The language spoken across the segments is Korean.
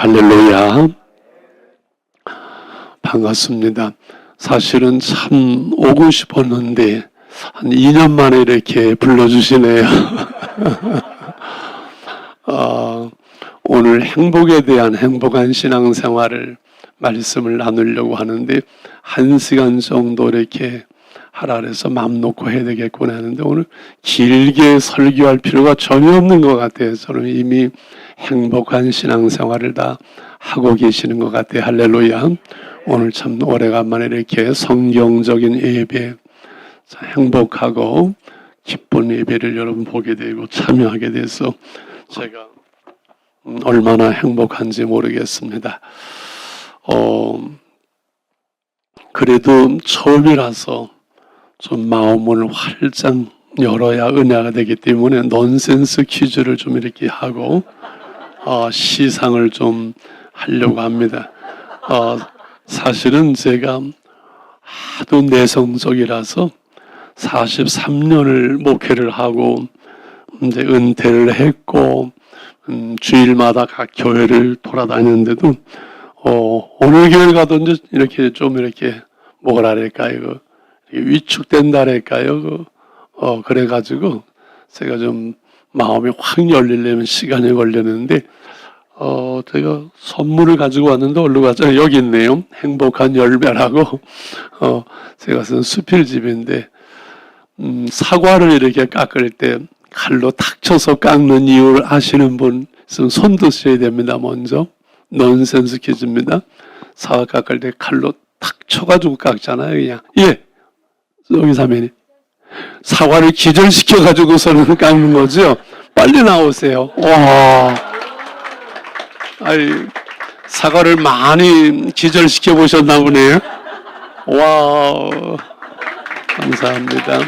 할렐루야. 반갑습니다. 사실은 참 오고 싶었는데 한 2년 만에 이렇게 불러주시네요. 오늘 행복에 대한 행복한 신앙생활을 말씀을 나누려고 하는데 1시간 정도 이렇게 하라 그래서 마음 놓고 해야 되겠구나 하는데 오늘 길게 설교할 필요가 전혀 없는 것 같아요. 저는 이미 행복한 신앙생활을 다 하고 계시는 것 같아요. 할렐루야. 오늘 참 오래간만에 이렇게 성경적인 예배, 행복하고 기쁜 예배를 여러분 보게 되고 참여하게 돼서 제가 얼마나 행복한지 모르겠습니다. 그래도 처음이라서 좀 마음을 활짝 열어야 은혜가 되기 때문에 넌센스 퀴즈를 좀 이렇게 하고 시상을 좀 하려고 합니다. 사실은 제가 하도 내성적이라서 43년을 목회를 하고 이제 은퇴를 했고 주일마다 각 교회를 돌아다녔는데도 어느 교회 가든지 이렇게 좀 이렇게 뭐라 그럴까요? 위축된다랄까요? 그래가지고 제가 좀 마음이 확 열리려면 시간이 걸렸는데 제가 선물을 가지고 왔는데 어디로 가죠? 여기 있네요. 행복한 열매라고 제가 쓴 수필집인데 사과를 이렇게 깎을 때 칼로 탁 쳐서 깎는 이유를 아시는 분 있으면 손 드셔야 됩니다. 먼저 넌센스 퀴즈입니다. 사과 깎을 때 칼로 탁 쳐가지고 깎잖아요. 그냥 여기 사면이 사과를 기절시켜가지고서는 깎는 거죠. 빨리 나오세요. 와, 사과를 많이 기절시켜 보셨나 보네요. 와, 감사합니다.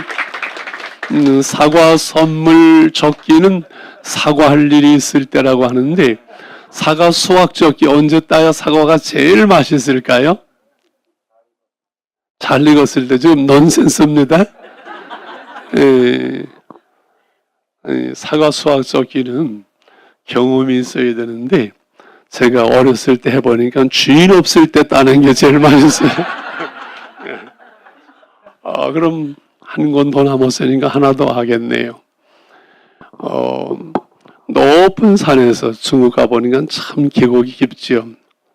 사과 선물 적기는 사과할 일이 있을 때라고 하는데 사과 수확 적기 언제 따야 사과가 제일 맛있을까요? 잘 익었을 때. 지금 넌센스입니다. 사과 수확 적기는 경험이 있어야 되는데 제가 어렸을 때 해보니까 주인 없을 때 따는 게 제일 맛있어요. 그럼 한 권 더 남았으니까 하나 더 하겠네요. 높은 산에서 중국 가보니까 참 계곡이 깊지요.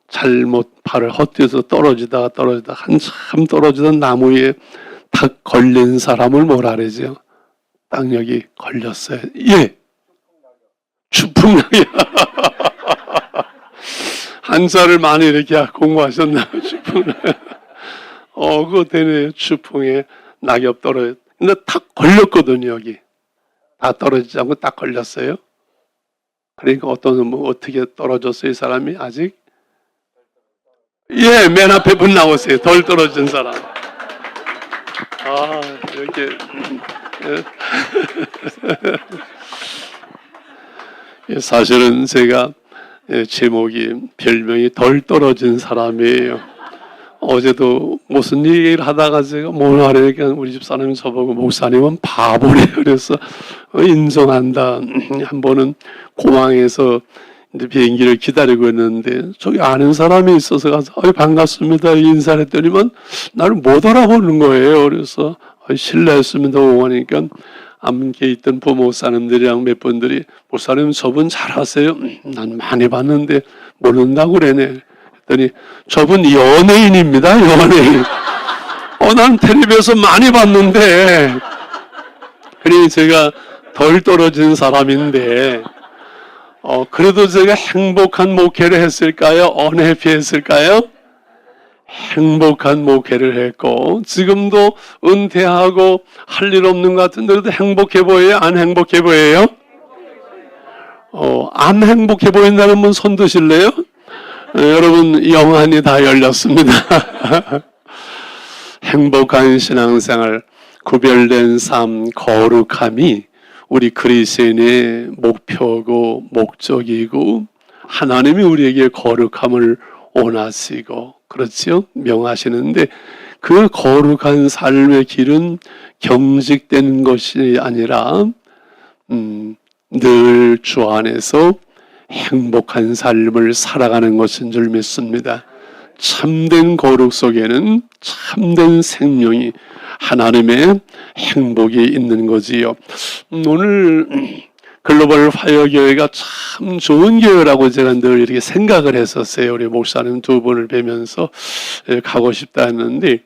잘못 발을 헛디뎌서 떨어지다가 한참 떨어지던 나무에 탁 걸린 사람을 뭐라 그러죠? 땅력이 걸렸어요. 추풍낙엽. 한자를 많이 이렇게 공부하셨나요? 추풍낙엽. 그거 되네요. 추풍에 낙엽 떨어져. 근데 탁 걸렸거든요, 여기. 다 떨어지지 않고 딱 걸렸어요. 그러니까 어떻게 떨어졌어요, 이 사람이 아직? 맨 앞에 분 나오세요. 덜 떨어진 사람. 이렇게. 사실은 제가 제목이 별명이 덜 떨어진 사람이에요. 어제도 무슨 얘기를 하다가 제가 뭘 하려니까 우리 집사람이 저보고 목사님은 바보래. 그래서 인정한다. 한 번은 공항에서 이제 비행기를 기다리고 있는데 저기 아는 사람이 있어서 가서 반갑습니다 인사를 했더니만 나를 못 알아보는 거예요. 그래서 실례했습니다 하니까 암계 있던 부목사님들이랑 몇 분들이 목사님 저분 잘하세요? 난 많이 봤는데 모른다고 그러네. 했더니 저분 연예인입니다. 연예인. 난 텔레비에서 많이 봤는데 그러니 제가 덜 떨어진 사람인데 그래도 제가 행복한 목회를 했을까요? 언해피했을까요? 행복한 목회를 했고 지금도 은퇴하고 할 일 없는 것 같은데 그래도 행복해 보여요? 안 행복해 보여요? 안 행복해 보인다는 분 손 드실래요? 여러분 영안이 다 열렸습니다. 행복한 신앙생활, 구별된 삶, 거룩함이 우리 그리스도인의 목표고 목적이고 하나님이 우리에게 거룩함을 원하시고 그렇지요? 명하시는데 그 거룩한 삶의 길은 경직되는 것이 아니라 늘 주 안에서 행복한 삶을 살아가는 것인 줄 믿습니다. 참된 거룩 속에는 참된 생명이 하나님의 행복이 있는 거지요. 오늘 글로벌 화요교회가 참 좋은 교회라고 제가 늘 이렇게 생각을 했었어요. 우리 목사님 두 분을 뵈면서 가고 싶다 했는데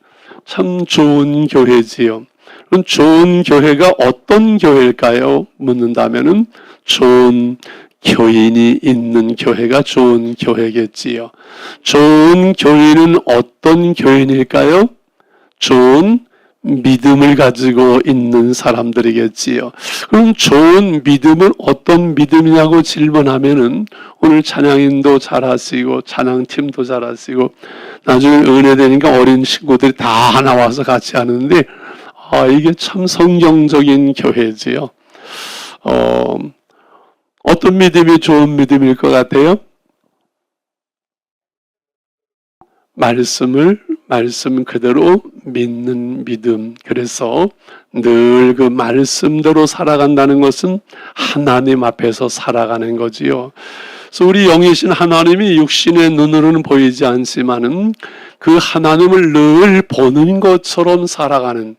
참 좋은 교회지요. 그럼 좋은 교회가 어떤 교회일까요? 묻는다면은 좋은 교인이 있는 교회가 좋은 교회겠지요. 좋은 교인은 어떤 교인일까요? 좋은 믿음을 가지고 있는 사람들이겠지요. 그럼 좋은 믿음은 어떤 믿음이냐고 질문하면은 오늘 찬양인도 잘하시고 찬양팀도 잘하시고 나중에 은혜 되니까 어린 친구들이 다 나와서 같이 하는데 이게 참 성경적인 교회지요. 어떤 믿음이 좋은 믿음일 것 같아요? 말씀 그대로 믿는 믿음. 그래서 늘 그 말씀대로 살아간다는 것은 하나님 앞에서 살아가는 거지요. 그래서 우리 영이신 하나님이 육신의 눈으로는 보이지 않지만은 그 하나님을 늘 보는 것처럼 살아가는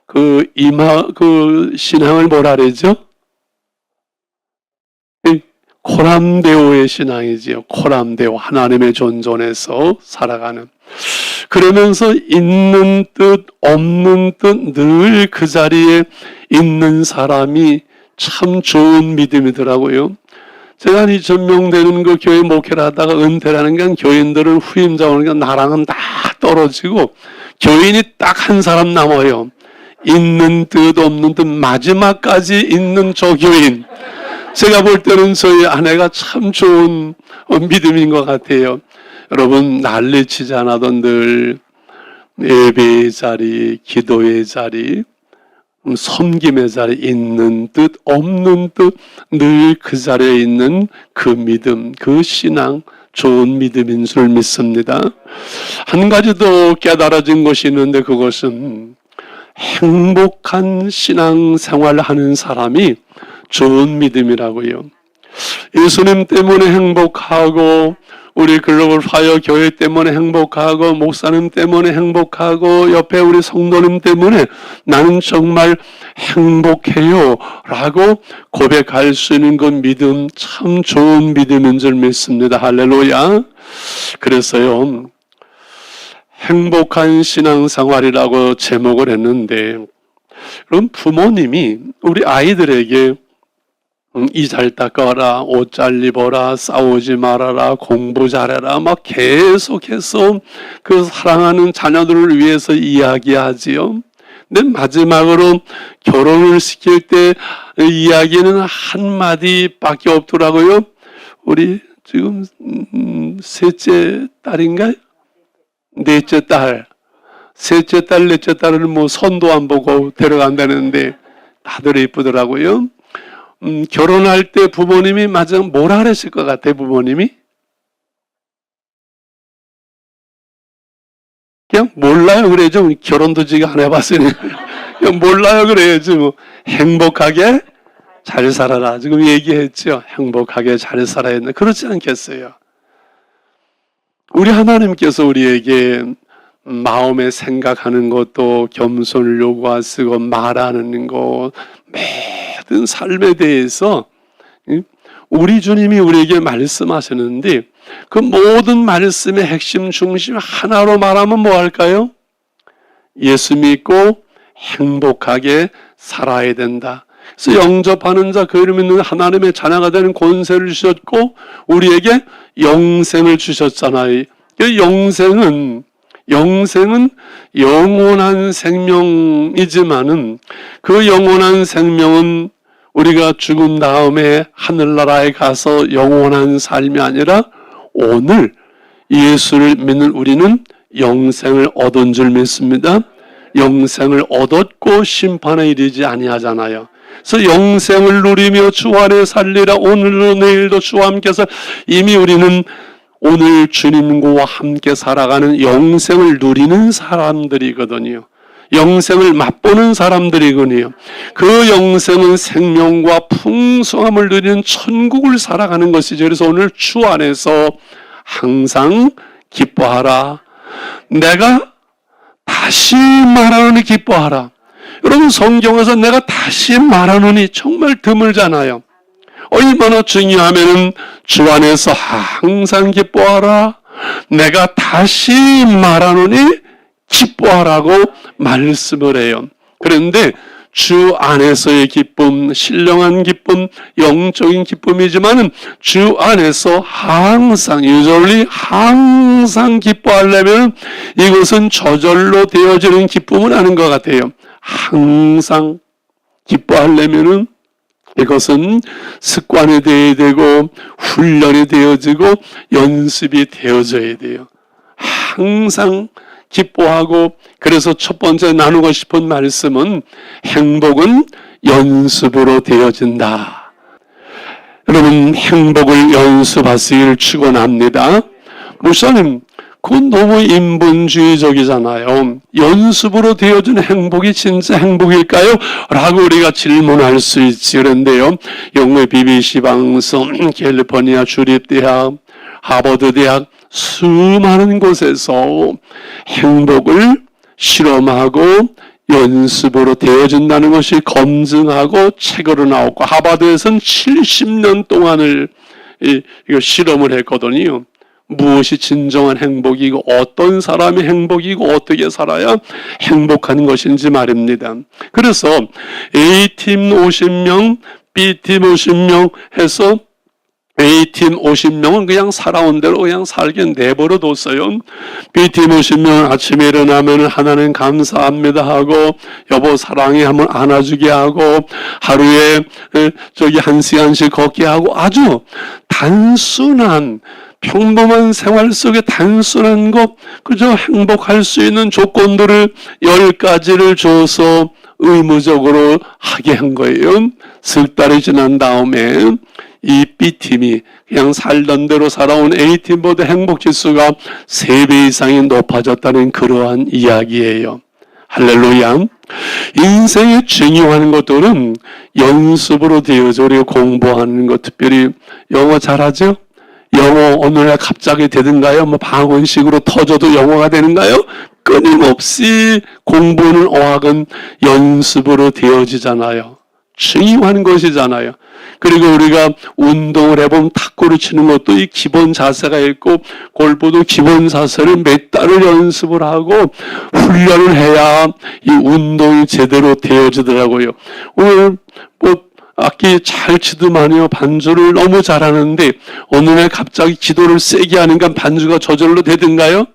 그 신앙을 뭐라 그러죠? 코람데오의 신앙이지요. 코람데오, 하나님의 존존에서 살아가는. 그러면서 있는 뜻 없는 뜻 늘 그 자리에 있는 사람이 참 좋은 믿음이더라고요. 제가 이 전명되는 그 교회 목회를 하다가 은퇴라는 게 교인들을 후임자 오는 게 나랑은 다 떨어지고 교인이 딱 한 사람 남아요. 있는 뜻 없는 뜻 마지막까지 있는 저 교인. 제가 볼 때는 저희 아내가 참 좋은 믿음인 것 같아요. 여러분 난리치지 않아도 늘 예배의 자리, 기도의 자리, 섬김의 자리, 있는 뜻 없는 뜻 늘 그 자리에 있는 그 믿음, 그 신앙 좋은 믿음인 줄 믿습니다. 한 가지 더 깨달아진 것이 있는데 그것은 행복한 신앙생활을 하는 사람이 좋은 믿음이라고요. 예수님 때문에 행복하고 우리 글로벌 화요 교회 때문에 행복하고 목사님 때문에 행복하고 옆에 우리 성도님 때문에 나는 정말 행복해요 라고 고백할 수 있는 그 믿음 참 좋은 믿음인 줄 믿습니다. 할렐루야. 그래서요 행복한 신앙생활이라고 제목을 했는데 그럼 부모님이 우리 아이들에게 이 잘 닦아라, 옷 잘 입어라, 싸우지 말아라, 공부 잘해라 막 계속해서 그 사랑하는 자녀들을 위해서 이야기하지요. 근데 마지막으로 결혼을 시킬 때 이야기는 한마디밖에 없더라고요. 우리 지금 셋째 딸인가요? 넷째 딸. 셋째 딸, 넷째 딸은 뭐 선도 안 보고 데려간다는데 다들 예쁘더라고요. 결혼할 때 부모님이 마지막 뭐라 그랬을 것 같아요, 부모님이? 그냥 몰라요 그래야죠. 결혼도 지금 안 해봤으니. 그냥 몰라요 그래야지. 뭐 행복하게 잘 살아라. 지금 얘기했죠. 행복하게 잘 살아야 했는데 그렇지 않겠어요. 우리 하나님께서 우리에게 마음에 생각하는 것도 겸손을 요구하시고 말하는 것 모든 삶에 대해서 우리 주님이 우리에게 말씀하시는데 그 모든 말씀의 핵심 중심 하나로 말하면 뭐 할까요? 예수 믿고 행복하게 살아야 된다. 그래서 영접하는 자 그 이름 있는 하나님의 자녀가 되는 권세를 주셨고 우리에게 영생을 주셨잖아요. 영생은 영원한 생명이지만은 그 영원한 생명은 우리가 죽은 다음에 하늘나라에 가서 영원한 삶이 아니라 오늘 예수를 믿는 우리는 영생을 얻은 줄 믿습니다. 영생을 얻었고 심판에 이르지 아니하잖아요. 그래서 영생을 누리며 주 안에 살리라. 오늘도 내일도 주와 함께서 이미 우리는 오늘 주님과 함께 살아가는 영생을 누리는 사람들이거든요. 영생을 맛보는 사람들이군요. 그 영생은 생명과 풍성함을 누리는 천국을 살아가는 것이죠. 그래서 오늘 주 안에서 항상 기뻐하라. 내가 다시 말하노니 기뻐하라. 여러분, 성경에서 내가 다시 말하노니 정말 드물잖아요. 얼마나 중요하면은 주 안에서 항상 기뻐하라. 내가 다시 말하노니 기뻐하라고 말씀을 해요. 그런데 주 안에서의 기쁨, 신령한 기쁨, 영적인 기쁨이지만은 주 안에서 항상, 유절리 항상 기뻐하려면 이것은 저절로 되어지는 기쁨은 아닌 것 같아요. 항상 기뻐하려면은 이것은 습관이 되어야 되고 훈련이 되어지고 연습이 되어져야 돼요. 항상 기뻐하고, 그래서 첫 번째 나누고 싶은 말씀은 행복은 연습으로 되어진다. 여러분, 행복을 연습하시길 축원합니다. 목사님, 그건 너무 인본주의적이잖아요. 연습으로 되어진 행복이 진짜 행복일까요? 라고 우리가 질문할 수 있지. 그런데요, 영국의 BBC 방송, 캘리포니아 주립대학, 하버드 대학 수많은 곳에서 행복을 실험하고 연습으로 되어진다는 것이 검증하고 책으로 나오고, 하버드에서는 70년 동안을 이거 실험을 했거든요. 무엇이 진정한 행복이고 어떤 사람이 행복이고 어떻게 살아야 행복한 것인지 말입니다. 그래서 A팀 50명, B팀 50명 해서 A팀 50명은 그냥 살아온 대로 그냥 살게 내버려 뒀어요. B팀 50명은 아침에 일어나면 하나님 감사합니다 하고, 여보 사랑해 하면 안아주게 하고, 하루에 1시간씩 걷게 하고, 아주 단순한 평범한 생활 속에 단순한 것, 그저 행복할 수 있는 조건들을 10가지를 줘서 의무적으로 하게 한 거예요. 석 달이 지난 다음에 이 B팀이 그냥 살던 대로 살아온 A팀보다 행복지수가 3배 이상이 높아졌다는 그러한 이야기예요. 할렐루야. 인생에 중요한 것들은 연습으로 되어져. 우리가 공부하는 것, 특별히 영어 잘하죠? 영어 어느 날 갑자기 되든가요? 방언식으로 터져도 영어가 되는가요? 끊임없이 공부는 어학은 연습으로 되어지잖아요. 중요한 것이잖아요. 그리고 우리가 운동을 해보면 탁구를 치는 것도 이 기본 자세가 있고, 골프도 기본 자세를 몇 달을 연습을 하고 훈련을 해야 이 운동이 제대로 되어지더라고요. 오늘 악기 잘 치더만요. 반주를 너무 잘하는데 어느 날 갑자기 기도를 세게 하니까 반주가 저절로 되든가요?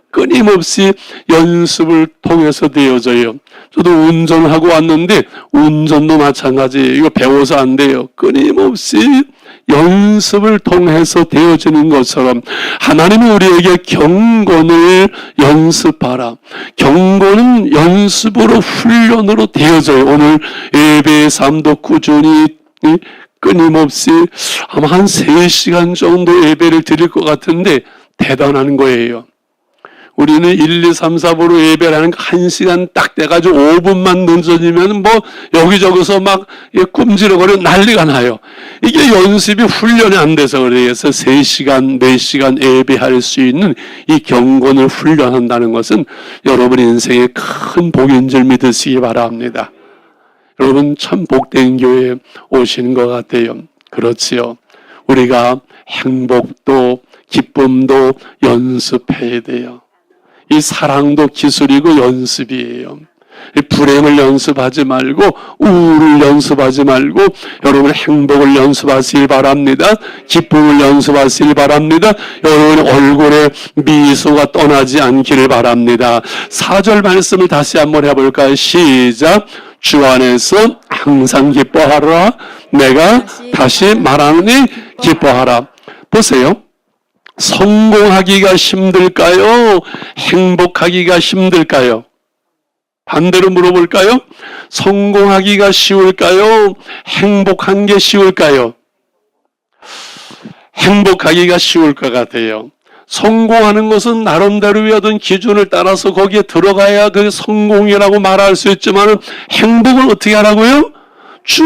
끊임없이 연습을 통해서 되어져요. 저도 운전하고 왔는데 운전도 마찬가지. 이거 배워서 안 돼요. 끊임없이 연습을 통해서 되어지는 것처럼 하나님은 우리에게 경건을 연습하라. 경건은 연습으로 훈련으로 되어져요. 오늘 예배의 삶도 꾸준히 끊임없이 아마 한 3시간 정도 예배를 드릴 것 같은데 대단한 거예요. 우리는 1, 2, 3, 4부로 예배를 하는 거 1시간 딱 돼가지고 5분만 늦어지면 여기저기서 막 꿈지러거리고 난리가 나요. 이게 연습이 훈련이 안 돼서 그래서 3시간, 4시간 예배할 수 있는 이 경건을 훈련한다는 것은 여러분 인생의 큰 복인 줄 믿으시기 바랍니다. 여러분 참 복된 교회에 오시는 것 같아요. 그렇지요. 우리가 행복도 기쁨도 연습해야 돼요. 이 사랑도 기술이고 연습이에요. 불행을 연습하지 말고 우울을 연습하지 말고 여러분 행복을 연습하시길 바랍니다. 기쁨을 연습하시길 바랍니다. 여러분 얼굴에 미소가 떠나지 않기를 바랍니다. 4절 말씀을 다시 한번 해볼까요? 시작. 주 안에서 항상 기뻐하라. 내가 다시 말하노니 기뻐하라. 보세요. 성공하기가 힘들까요? 행복하기가 힘들까요? 반대로 물어볼까요? 성공하기가 쉬울까요? 행복한 게 쉬울까요? 행복하기가 쉬울 것 같아요. 성공하는 것은 나름대로의 어떤 기준을 따라서 거기에 들어가야 그 성공이라고 말할 수 있지만 행복을 어떻게 하라고요? 주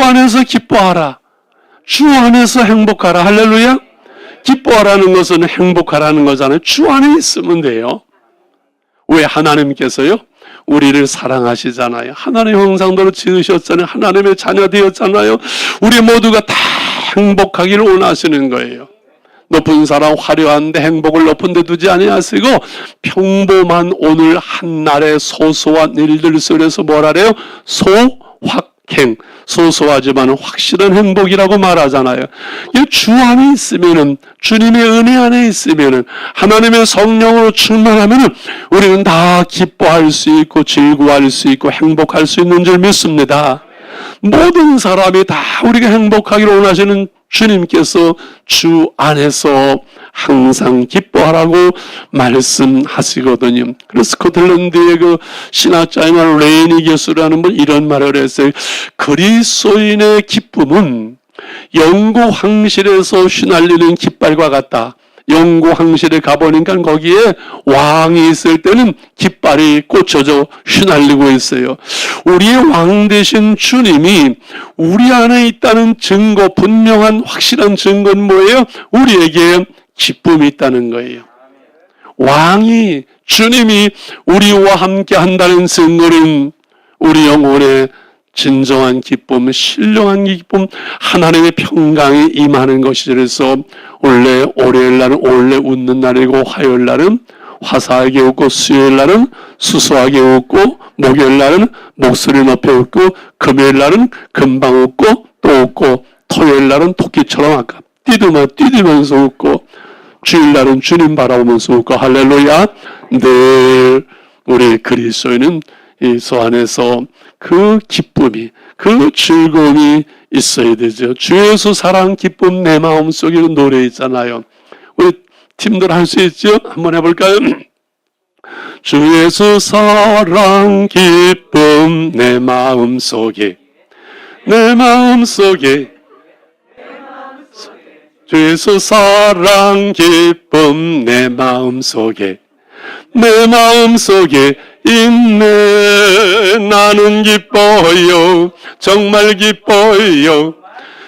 안에서 기뻐하라. 주 안에서 행복하라. 할렐루야. 기뻐하라는 것은 행복하라는 거잖아요. 주 안에 있으면 돼요. 왜? 하나님께서요 우리를 사랑하시잖아요. 하나님의 형상대로 지으셨잖아요. 하나님의 자녀 되었잖아요. 우리 모두가 다 행복하기를 원하시는 거예요. 높은 사람 화려한데 행복을 높은 데 두지 아니하시고 평범한 오늘 한날의 소소한 일들 속에서 뭐라래요? 소확행. 소소하지만 확실한 행복이라고 말하잖아요. 주 안에 있으면은, 주님의 은혜 안에 있으면은, 하나님의 성령으로 충만하면은 우리는 다 기뻐할 수 있고 즐거워할 수 있고 행복할 수 있는 줄 믿습니다. 모든 사람이 다 우리가 행복하기를 원하시는 주님께서 주 안에서 항상 기뻐하라고 말씀하시거든요. 그래서 스코틀랜드의 그 신학자인 레이니 교수라는 분 이런 말을 했어요. 그리스도인의 기쁨은 영구 황실에서 휘날리는 깃발과 같다. 영구 황실에 가보니까 거기에 왕이 있을 때는 깃발이 꽂혀져 휘날리고 있어요. 우리의 왕 되신 주님이 우리 안에 있다는 증거, 분명한 확실한 증거는 뭐예요? 우리에게 기쁨이 있다는 거예요. 왕이, 주님이 우리와 함께 한다는 증거는 우리 영혼의 진정한 기쁨, 신령한 기쁨, 하나님의 평강이 임하는 것이죠. 그래서 원래 월요일 날은 원래 웃는 날이고, 화요일 날은 화사하게 웃고, 수요일 날은 수수하게 웃고, 목요일 날은 목소리 높여 웃고, 금요일 날은 금방 웃고 또 웃고, 토요일 날은 토끼처럼 아까 뛰면서 웃고, 주일 날은 주님 바라보면서 웃고. 할렐루야. 늘 우리 그리스도인은 이 소 안에서 그 기쁨이, 그 즐거움이 있어야 되죠. 주 예수 사랑 기쁨 내 마음속에 노래 있잖아요. 우리 팀들 할 수 있죠? 한번 해볼까요? 주 예수 사랑 기쁨 내 마음속에, 내 마음속에, 주 예수 사랑 기쁨 내 마음속에, 내 마음속에 있네. 나는 기뻐요. 정말 기뻐요.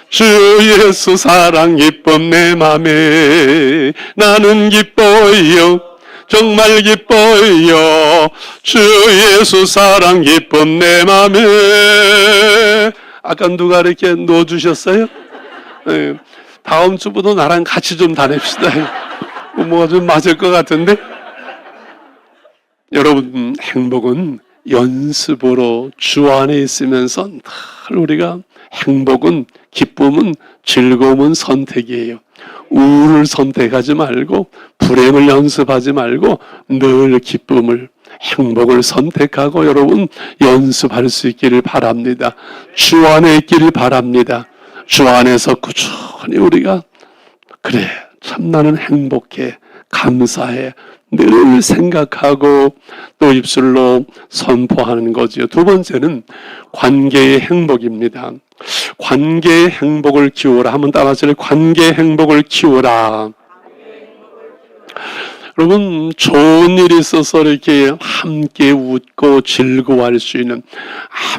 주 예수 사랑 기쁨 내 맘에. 나는 기뻐요. 정말 기뻐요. 주 예수 사랑 기쁨 내 맘에. 아까 누가 이렇게 넣어주셨어요? 네. 다음 주부터 나랑 같이 좀 다닙시다. 뭐가 좀 맞을 것 같은데? 여러분, 행복은 연습으로 주 안에 있으면서 늘 우리가 행복은, 기쁨은, 즐거움은 선택이에요. 우울을 선택하지 말고, 불행을 연습하지 말고 늘 기쁨을, 행복을 선택하고 여러분 연습할 수 있기를 바랍니다. 주 안에 있기를 바랍니다. 주 안에서 꾸준히 우리가 그래, 참 나는 행복해, 감사해 늘 생각하고 또 입술로 선포하는 거지요. 두 번째는 관계의 행복입니다. 관계의 행복을 키우라. 한번 따라하세요. 관계의 행복을 키우라. 여러분, 좋은 일이 있어서 이렇게 함께 웃고 즐거워할 수 있는,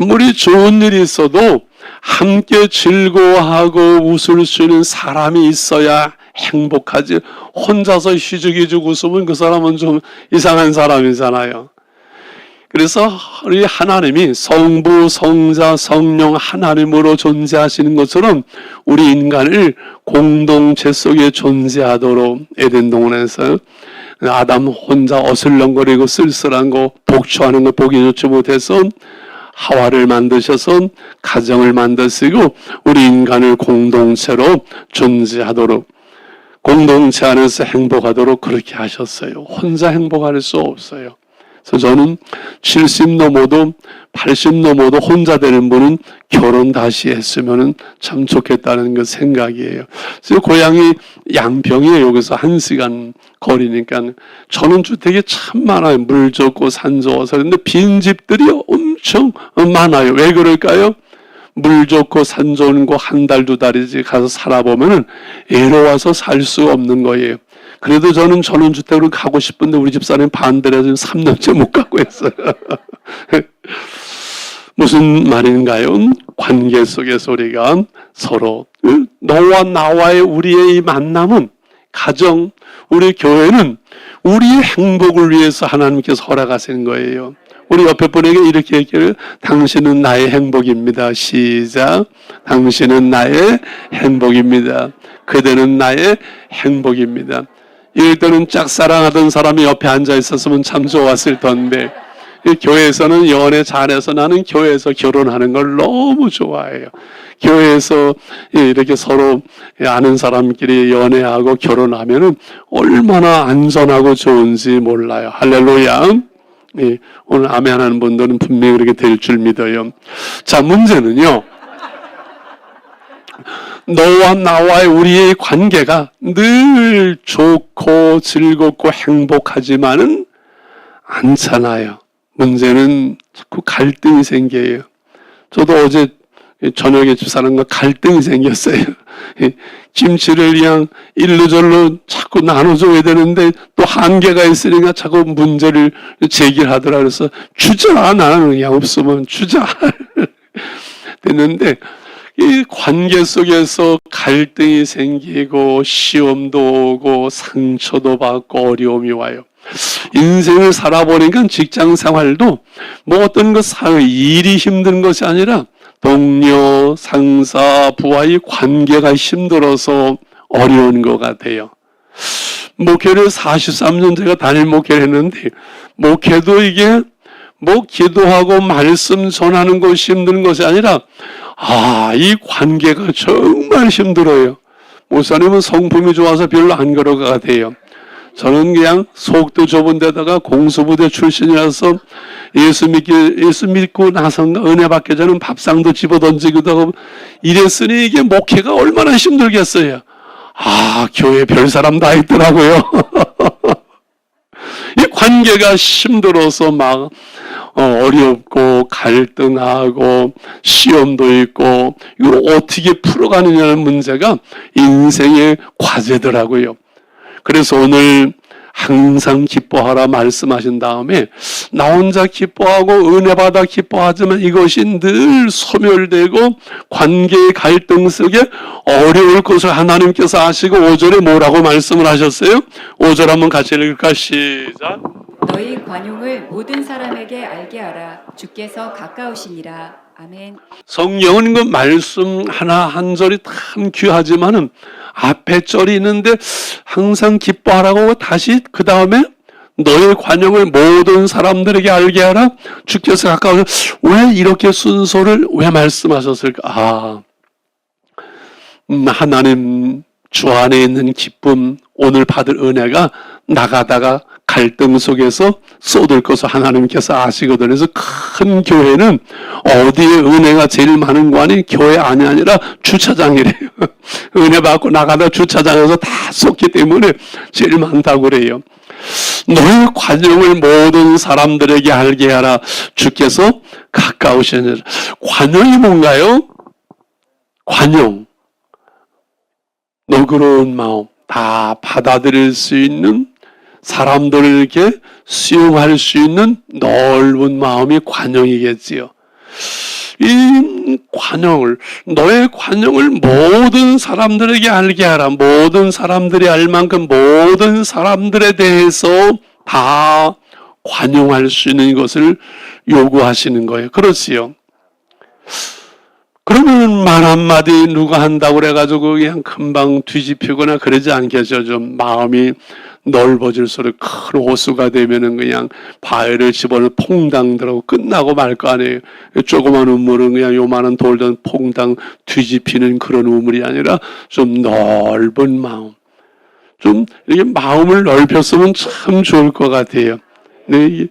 아무리 좋은 일이 있어도 함께 즐거워하고 웃을 수 있는 사람이 있어야 행복하지. 혼자서 희죽희죽 웃으면 그 사람은 좀 이상한 사람이잖아요. 그래서 우리 하나님이 성부, 성자, 성령 하나님으로 존재하시는 것처럼 우리 인간을 공동체 속에 존재하도록 에덴 동산에서 아담 혼자 어슬렁거리고 쓸쓸한 거, 복추하는 거 보기 좋지 못해서 하와를 만드셔서 가정을 만드시고 우리 인간을 공동체로 존재하도록, 공동체 안에서 행복하도록 그렇게 하셨어요. 혼자 행복할 수 없어요. 그래서 저는 70 넘어도 80 넘어도 혼자 되는 분은 결혼 다시 했으면 참 좋겠다는 그 생각이에요. 그래서 고향이 양평이에요. 여기서 1시간 거리니까. 저는 주택이 참 많아요. 물 좋고 산 좋아서. 그런데 빈집들이 엄청 많아요. 왜 그럴까요? 물 좋고 산 좋은 곳 한 달, 두 달이지 가서 살아보면은 애로워서 살 수 없는 거예요. 그래도 저는 전원주택으로 가고 싶은데 우리 집사람이 반대로 지금 3년째 못 가고 있어요. 무슨 말인가요? 관계 속에서 우리가 서로 너와 나와의 우리의 이 만남은 가정, 우리 교회는 우리의 행복을 위해서 하나님께서 허락하시는 거예요. 우리 옆에 분에게 이렇게 얘기해요. 당신은 나의 행복입니다. 시작. 당신은 나의 행복입니다. 그대는 나의 행복입니다. 이럴 때는 짝사랑하던 사람이 옆에 앉아 있었으면 참 좋았을 텐데 교회에서는 연애 잘해서 나는 교회에서 결혼하는 걸 너무 좋아해요. 교회에서 이렇게 서로 아는 사람끼리 연애하고 결혼하면은 얼마나 안전하고 좋은지 몰라요. 할렐루야. 오늘 아멘 하는 분들은 분명히 그렇게 될 줄 믿어요. 자, 문제는요. 너와 나와의 우리의 관계가 늘 좋고 즐겁고 행복하지만은 않잖아요. 문제는 자꾸 갈등이 생겨요. 저도 어제 저녁에 집사람과 갈등이 생겼어요. 김치를 그냥 일로절로 자꾸 나눠줘야 되는데 또 한계가 있으니까 자꾸 문제를 제기하더라. 그래서 주자, 나는 그냥 없으면 주자. 됐는데 이 관계 속에서 갈등이 생기고 시험도 오고 상처도 받고 어려움이 와요. 인생을 살아보니까 직장 생활도 뭐 어떤 일이 힘든 것이 아니라 동료, 상사, 부하의 관계가 힘들어서 어려운 것 같아요. 목회를 43년 제가 단일 목회를 했는데 목회도 이게 뭐 기도하고 말씀 전하는 것이 힘든 것이 아니라 이 관계가 정말 힘들어요. 목사님은 성품이 좋아서 별로 안 그럴 것 같아요. 저는 그냥 속도 좁은 데다가 공수부대 출신이라서 예수 믿고 나선가 은혜 받기 전에 밥상도 집어던지기도 하고 이랬으니 이게 목회가 얼마나 힘들겠어요. 교회 별 사람 다 있더라고요. 이 관계가 힘들어서 막 어렵고 갈등하고 시험도 있고 이걸 어떻게 풀어가느냐는 문제가 인생의 과제더라고요. 그래서 오늘 항상 기뻐하라 말씀하신 다음에 나 혼자 기뻐하고 은혜 받아 기뻐하지만 이것이 늘 소멸되고 관계의 갈등 속에 어려울 것을 하나님께서 아시고 5절에 뭐라고 말씀을 하셨어요? 5절 한번 같이 읽을까? 시작. 너희 관용을 모든 사람에게 알게 하라. 주께서 가까우시니라. 아멘. 성경은 그 말씀 하나 한 절이 참 귀하지만은 앞에 절이 있는데 항상 기뻐하라고 다시 그 다음에 너의 관용을 모든 사람들에게 알게 하라. 주께서 가까우셔. 왜 이렇게 순서를 왜 말씀하셨을까? 하나님 주 안에 있는 기쁨, 오늘 받을 은혜가 나가다가 갈등 속에서 쏟을 것을 하나님께서 아시거든요. 그래서 큰 교회는 어디에 은혜가 제일 많은 관이 교회 안이 아니라 주차장이래요. 은혜 받고 나가다 주차장에서 다 쏟기 때문에 제일 많다고 그래요. 너의 관용을 모든 사람들에게 알게 하라. 주께서 가까우시니라. 관용이 뭔가요? 관용. 너그러운 마음, 다 받아들일 수 있는 사람들을 이렇게 수용할 수 있는 넓은 마음이 관용이겠지요. 이 관용을, 너의 관용을 모든 사람들에게 알게 하라. 모든 사람들이 알 만큼 모든 사람들에 대해서 다 관용할 수 있는 것을 요구하시는 거예요. 그렇지요. 그러면 말 한마디 누가 한다고 그래가지고 그냥 금방 뒤집히거나 그러지 않겠죠. 좀 마음이 넓어질수록 큰 호수가 되면은 그냥 바위를 집어넣어 퐁당 들어가고 끝나고 말 거 아니에요. 조그만 우물은 그냥 요만한 돌던 퐁당 뒤집히는 그런 우물이 아니라 좀 넓은 마음. 좀 이렇게 마음을 넓혔으면 참 좋을 것 같아요. 네.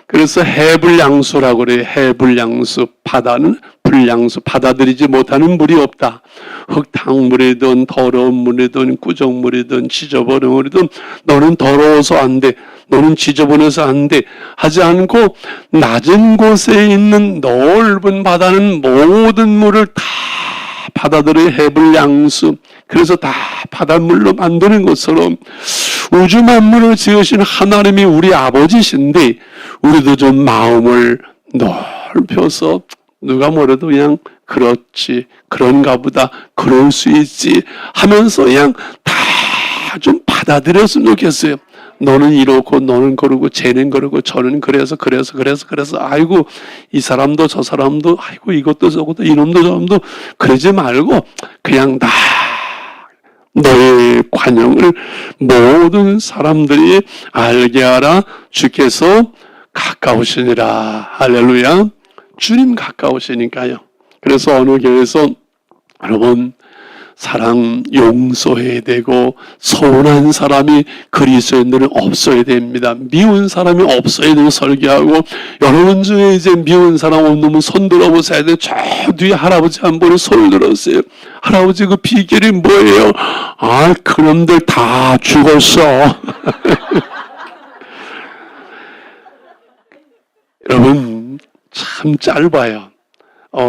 그래서 해불량수라고 그래요. 해불량수. 바다는 불량수. 받아들이지 못하는 물이 없다. 흙탕물이든 더러운 물이든 꾸정물이든 지저분한 물이든 너는 더러워서 안 돼. 너는 지저분해서 안 돼. 하지 않고 낮은 곳에 있는 넓은 바다는 모든 물을 다 받아들여 해불량수. 그래서 다 바닷물로 만드는 것처럼 우주 만물을 지으신 하나님이 우리 아버지신데 우리도 좀 마음을 넓혀서 누가 뭐래도 그냥 그렇지, 그런가 보다, 그럴 수 있지 하면서 그냥 다 좀 받아들였으면 좋겠어요. 너는 이렇고 너는 그러고 쟤는 그러고 저는 그래서 아이고 이 사람도 저 사람도 아이고 이것도 저것도 이놈도 저놈도 그러지 말고 그냥 다 너의 관용을 모든 사람들이 알게 하라. 주께서 가까우시니라. 할렐루야. 주님 가까우시니까요. 그래서 어느 교회에서 여러분 사랑 용서해야 되고 서운한 사람이 그리스도인들은 없어야 됩니다. 미운 사람이 없어야 되고 설교하고 여러분 중에 이제 미운 사람 없는 손 들어보세요. 저 뒤에 할아버지 한 분이 손을 들었어요. 할아버지 그 비결이 뭐예요? 아 그놈들 다 죽었어. 여러분 참 짧아요.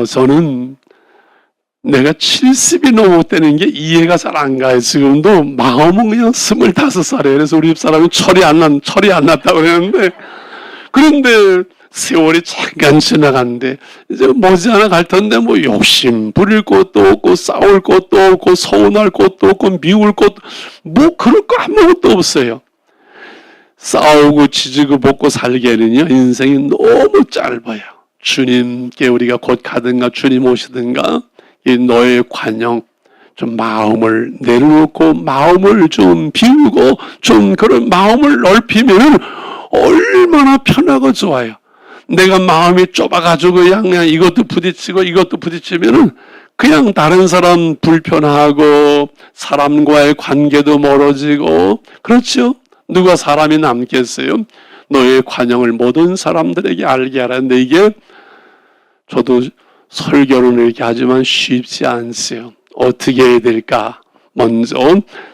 저는 내가 70이 넘었다는 게 이해가 잘 안 가요. 지금도 마음은 그냥 25살이에요. 그래서 우리 집사람이 철이 안 났다고 그랬는데 그런데 세월이 잠깐 지나갔는데 이제 머지않아 갈 텐데 뭐 욕심 부릴 것도 없고 싸울 것도 없고 서운할 것도 없고 미울 것도 뭐 그럴 거 아무것도 없어요. 싸우고 지지고 볶고 살기에는요 인생이 너무 짧아요. 주님께 우리가 곧 가든가 주님 오시든가 이 너의 관용 좀 마음을 내려놓고 마음을 좀 비우고 좀 그런 마음을 넓히면 얼마나 편하고 좋아요. 내가 마음이 좁아가지고 그냥 이것도 부딪히면은 그냥 다른 사람 불편하고 사람과의 관계도 멀어지고 그렇죠. 누가 사람이 남겠어요? 너의 관용을 모든 사람들에게 알게 하라는데 이게 저도 설교는 이렇게 하지만 쉽지 않으세요. 어떻게 해야 될까? 먼저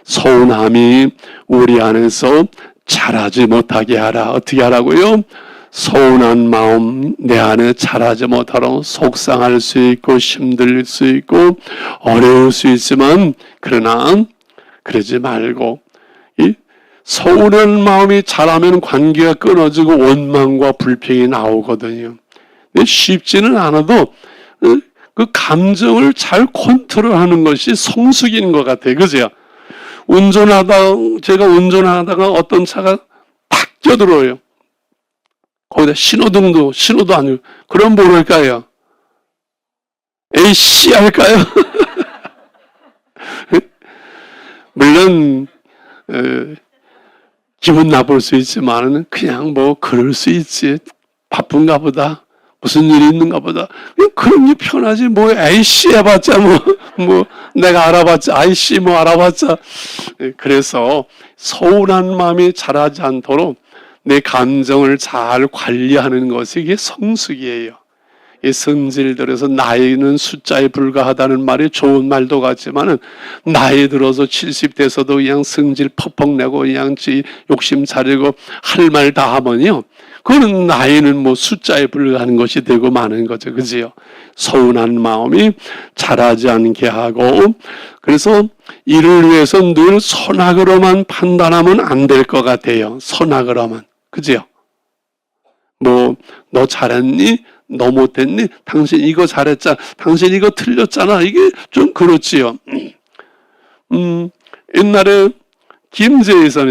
서운함이 우리 안에서 자라지 못하게 하라. 어떻게 하라고요? 서운한 마음 내 안에 자라지 못하도록 속상할 수 있고 힘들 수 있고 어려울 수 있지만 그러나 그러지 말고 이 서운한 마음이 자라면 관계가 끊어지고 원망과 불평이 나오거든요. 근데 쉽지는 않아도 그 감정을 잘 컨트롤하는 것이 성숙인 것 같아요. 그죠? 제가 운전하다가 어떤 차가 탁 껴들어요. 거기다 신호도 아니고 그럼 뭐랄까요? 에이씨 할까요? 물론 기분 나쁠 수 있지만 그냥 뭐 그럴 수 있지. 바쁜가 보다. 무슨 일이 있는가 보다. 그런 게 편하지. 뭐 에이씨 해봤자 뭐 내가 알아봤자 아이씨 뭐 알아봤자. 그래서 서운한 마음이 자라지 않도록 내 감정을 잘 관리하는 것이 이게 성숙이에요. 이 성질 들어서 나이는 숫자에 불과하다는 말이 좋은 말도 같지만은 나이 들어서 70대에서도 그냥 성질 퍽퍽 내고 그냥 욕심 차리고 할 말 다 하면요. 그거는 나이는 뭐 숫자에 불과한 것이 되고 마는 거죠. 그지요? 서운한 마음이 자라지 않게 하고 그래서 이를 위해서 늘 선악으로만 판단하면 안 될 것 같아요. 선악으로만. 그지요? 뭐 너 잘했니? 너 못했니? 당신 이거 잘했잖아. 당신 이거 틀렸잖아. 이게 좀 그렇지요. 옛날에 김제에서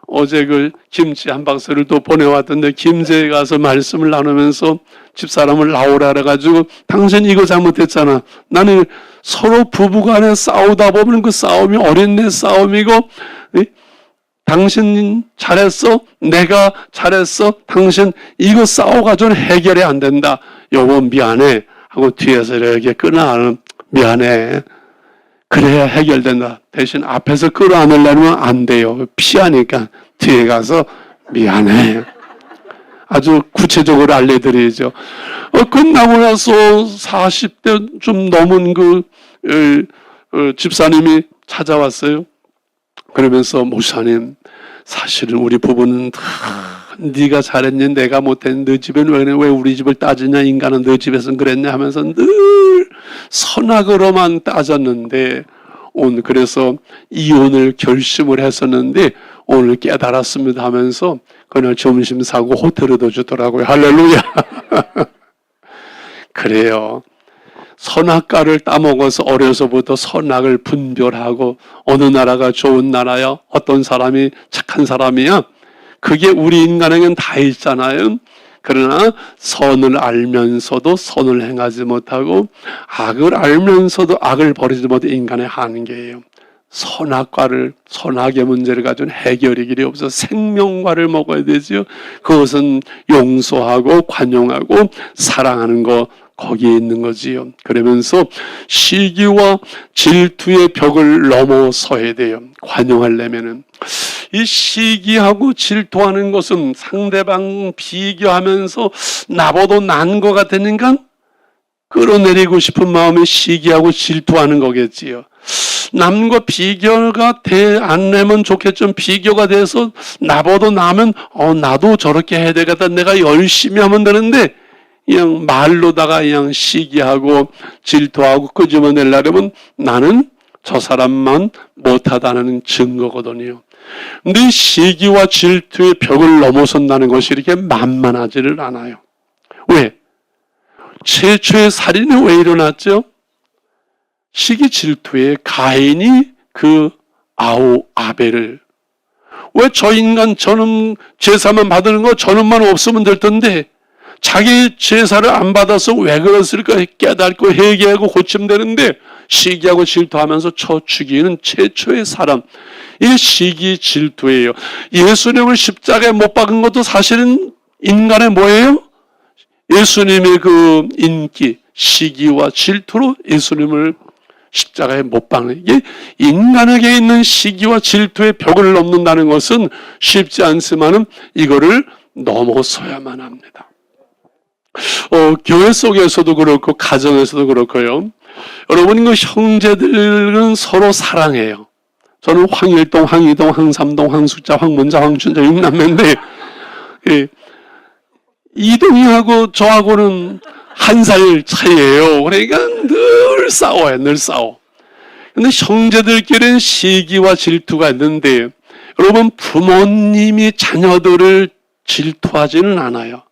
어제 그 김치 한 박스를 또 보내왔던데 김제에 가서 말씀을 나누면서 집사람을 나오라 그래가지고 당신 이거 잘못했잖아. 나는 서로 부부간에 싸우다 보면 그 싸움이 어린애 싸움이고 당신 잘했어? 내가 잘했어? 당신 이거 싸워가지고는 해결이 안 된다. 여보 미안해 하고 뒤에서 이렇게 끌어안으면 미안해. 그래야 해결된다. 대신 앞에서 끌어안으려면 안 돼요. 피하니까 뒤에 가서 미안해. 아주 구체적으로 알려드리죠. 끝나고 나서 40대 좀 넘은 집사님이 찾아왔어요. 그러면서 목사님 사실은 우리 부부는 다 네가 잘했니 내가 못했니 너 집엔 왜 우리 집을 따지냐 인간은 너 집에서는 그랬냐 하면서 늘 선악으로만 따졌는데 오늘 그래서 이혼을 결심을 했었는데 오늘 깨달았습니다 하면서 그날 점심 사고 호텔에도 주더라고요. 할렐루야. 그래요. 선악과를 따먹어서 어려서부터 선악을 분별하고 어느 나라가 좋은 나라야, 어떤 사람이 착한 사람이야, 그게 우리 인간에게는 다 있잖아요. 그러나 선을 알면서도 선을 행하지 못하고 악을 알면서도 악을 버리지 못한 인간의 한계예요. 선악의 문제를 가지고 해결의 길이 없어서 생명과를 먹어야 되죠. 그것은 용서하고 관용하고 사랑하는 거, 거기에 있는 거지요. 그러면서 시기와 질투의 벽을 넘어서야 돼요. 관용하려면은. 이 시기하고 질투하는 것은 상대방 비교하면서 나보다 나은 것 같으니까 끌어내리고 싶은 마음에 시기하고 질투하는 거겠지요. 남과 비교가 안 되면 좋겠죠. 비교가 돼서 나보다 나면 나도 저렇게 해야 되겠다. 내가 열심히 하면 되는데 그냥 말로다가 그냥 시기하고 질투하고 끄집어내려면 나는 저 사람만 못하다는 증거거든요. 근데 시기와 질투의 벽을 넘어선다는 것이 이렇게 만만하지를 않아요. 왜? 최초의 살인이 왜 일어났죠? 시기 질투에 가인이 그 아벨을, 왜 저 인간 저는 제사만 받는 거 저는만 없으면 될 텐데 자기 제사를 안 받아서 왜 그랬을까 깨닫고 회개하고 고침되는데 시기하고 질투하면서 쳐 죽이는 최초의 사람, 이게 시기 질투예요. 예수님을 십자가에 못 박은 것도 사실은 인간의 뭐예요? 예수님의 그 인기, 시기와 질투로 예수님을 십자가에 못 박는, 이게 인간에게 있는 시기와 질투의 벽을 넘는다는 것은 쉽지 않지만은 이거를 넘어서야만 합니다. 교회 속에서도 그렇고 가정에서도 그렇고요. 여러분, 그 형제들은 서로 사랑해요. 저는 황일동, 황이동, 황삼동, 황숙자, 황문자, 황춘자 6남매인데 이동이하고 저하고는 한 살 차이예요. 그러니까 늘 싸워요. 늘 싸워. 근데 형제들끼리는 시기와 질투가 있는데 여러분, 부모님이 자녀들을 질투하지는 않아요.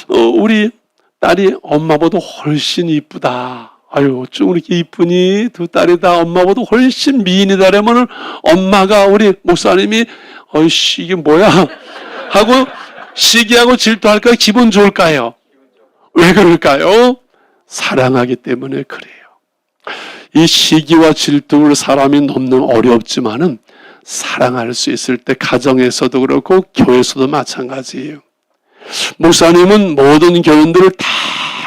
우리 딸이 엄마보다 훨씬 이쁘다. 아유, 어쩜 이렇게 이쁘니? 두 딸이 다 엄마보다 훨씬 미인이다. 그러면 엄마가, 우리 목사님이 어이씨 이게 뭐야? 하고 시기하고 질투할까요? 기분 좋을까요? 왜 그럴까요? 사랑하기 때문에 그래요. 이 시기와 질투를 사람이 넘는 어렵지만은 사랑할 수 있을 때 가정에서도 그렇고 교회에서도 마찬가지예요. 목사님은 모든 교인들을 다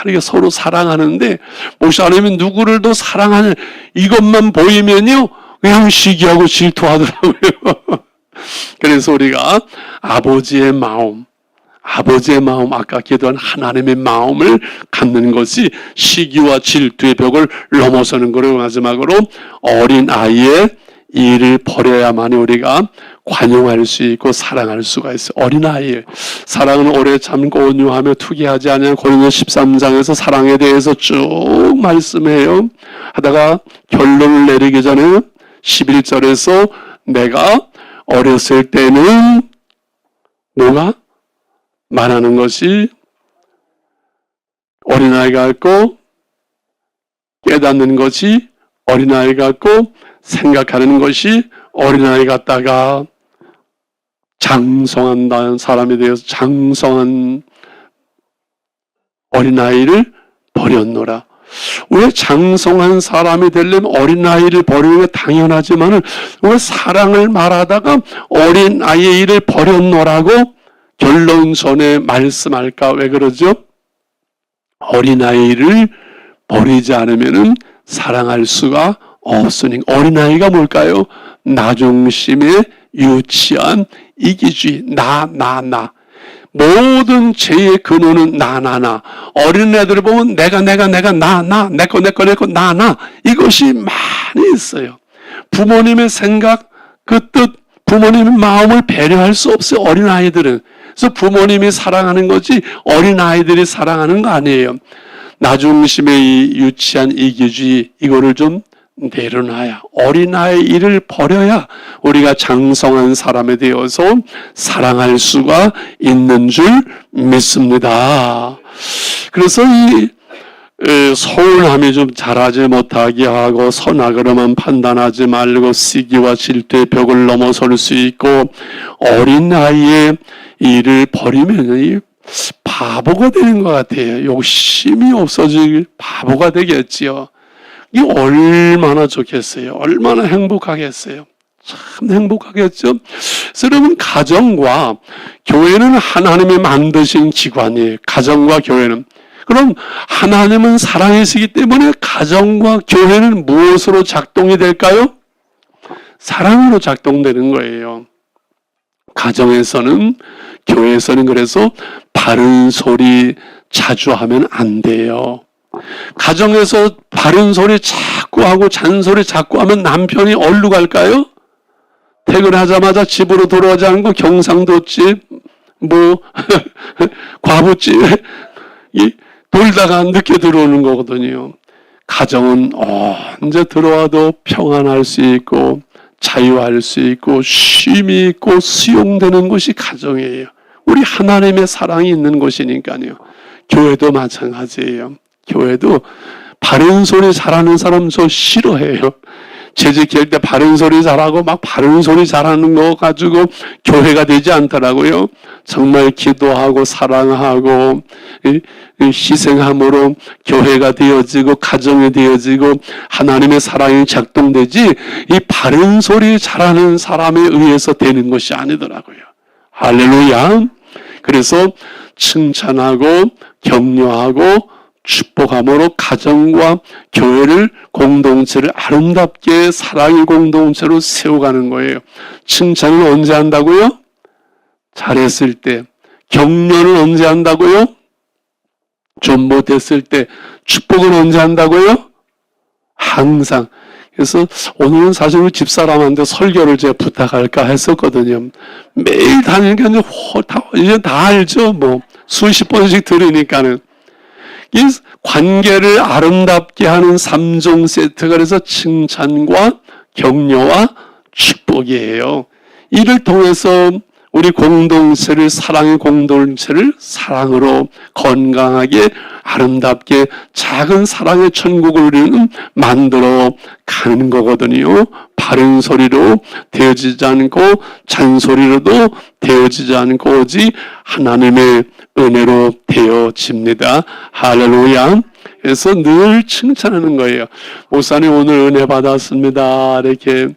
이렇게 서로 사랑하는데 목사님이 누구를 더 사랑하는 이것만 보이면요 그냥 시기하고 질투하더라고요. 그래서 우리가 아버지의 마음, 아까 기도한 하나님의 마음을 갖는 것이 시기와 질투의 벽을 넘어서는 거로, 마지막으로 어린아이의 일을 버려야만이 우리가 관용할 수 있고 사랑할 수가 있어요. 어린아이의 사랑은 오래 참고 온유하며 투기하지 않으면 고린도서 13장에서 사랑에 대해서 쭉 말씀해요. 하다가 결론을 내리기 전에 11절에서 내가 어렸을 때는 뭐가 말하는 것이 어린아이 같고 깨닫는 것이 어린아이 같고 생각하는 것이 어린아이 같다가 장성한다는 사람에 대해서 장성한 어린아이를 버렸노라. 왜 장성한 사람이 되려면 어린아이를 버리는 게 당연하지만은 왜 사랑을 말하다가 어린아이의 일을 버렸노라고 결론선에 말씀할까? 왜 그러죠? 어린아이를 버리지 않으면은 사랑할 수가 없으니. 어린아이가 뭘까요? 나중심에 유치한 이기주의, 나. 모든 죄의 근원은 나. 어린애들을 보면 내가, 나, 내거, 나. 이것이 많이 있어요. 부모님의 생각, 그 뜻, 부모님의 마음을 배려할 수 없어요, 어린아이들은. 그래서 부모님이 사랑하는 거지 어린아이들이 사랑하는 거 아니에요. 나중심의 이 유치한 이기주의, 이거를 좀 내려놔야, 어린아이 일을 버려야 우리가 장성한 사람이 되어서 사랑할 수가 있는 줄 믿습니다. 그래서 이 서운함이 좀 잘하지 못하게 하고 선악으로만 판단하지 말고 시기와 질투의 벽을 넘어설 수 있고, 어린아이의 일을 버리면 이 바보가 되는 것 같아요. 욕심이 없어질 바보가 되겠지요. 이게 얼마나 좋겠어요. 얼마나 행복하겠어요. 참 행복하겠죠. 그래서 여러분, 가정과 교회는 하나님이 만드신 기관이에요. 가정과 교회는. 그럼 하나님은 사랑이시기 때문에 가정과 교회는 무엇으로 작동이 될까요? 사랑으로 작동되는 거예요. 가정에서는, 교회에서는 그래서 바른 소리 자주 하면 안 돼요. 가정에서 바른 소리 자꾸 하고 잔소리 자꾸 하면 남편이 어디로 갈까요? 퇴근하자마자 집으로 돌아오지 않고 경상도집, 과부집 돌다가 늦게 들어오는 거거든요. 가정은 언제 들어와도 평안할 수 있고 자유할 수 있고 쉼이 있고 수용되는 곳이 가정이에요. 우리 하나님의 사랑이 있는 곳이니까요. 교회도 마찬가지예요. 교회도 바른 소리 잘하는 사람 저 싫어해요. 재직할 때 바른 소리 잘하고 막 바른 소리 잘하는 거 가지고 교회가 되지 않더라고요. 정말 기도하고 사랑하고 희생함으로 교회가 되어지고 가정이 되어지고 하나님의 사랑이 작동되지, 이 바른 소리 잘하는 사람에 의해서 되는 것이 아니더라고요. 할렐루야. 그래서 칭찬하고 격려하고 축복함으로 가정과 교회를, 공동체를 아름답게 사랑의 공동체로 세워가는 거예요. 칭찬은 언제 한다고요? 잘했을 때. 격려는 언제 한다고요? 좀 못했을 때. 축복은 언제 한다고요? 항상. 그래서 오늘은 사실 우리 집사람한테 설교를 제가 부탁할까 했었거든요. 매일 다니니까 이제 다 알죠. 수십 번씩 들으니까는. 이 관계를 아름답게 하는 3종 세트가 그래서 칭찬과 격려와 축복이에요. 이를 통해서 우리 공동체를, 사랑의 공동체를 사랑으로 건강하게 아름답게 작은 사랑의 천국을 우리는 만들어 가는 거거든요. 바른 소리로 되어지지 않고 잔소리로도 되어지지 않고 오직 하나님의 은혜로 되어집니다. 할렐루야. 그래서 늘 칭찬하는 거예요. 목사님 오늘 은혜 받았습니다. 이렇게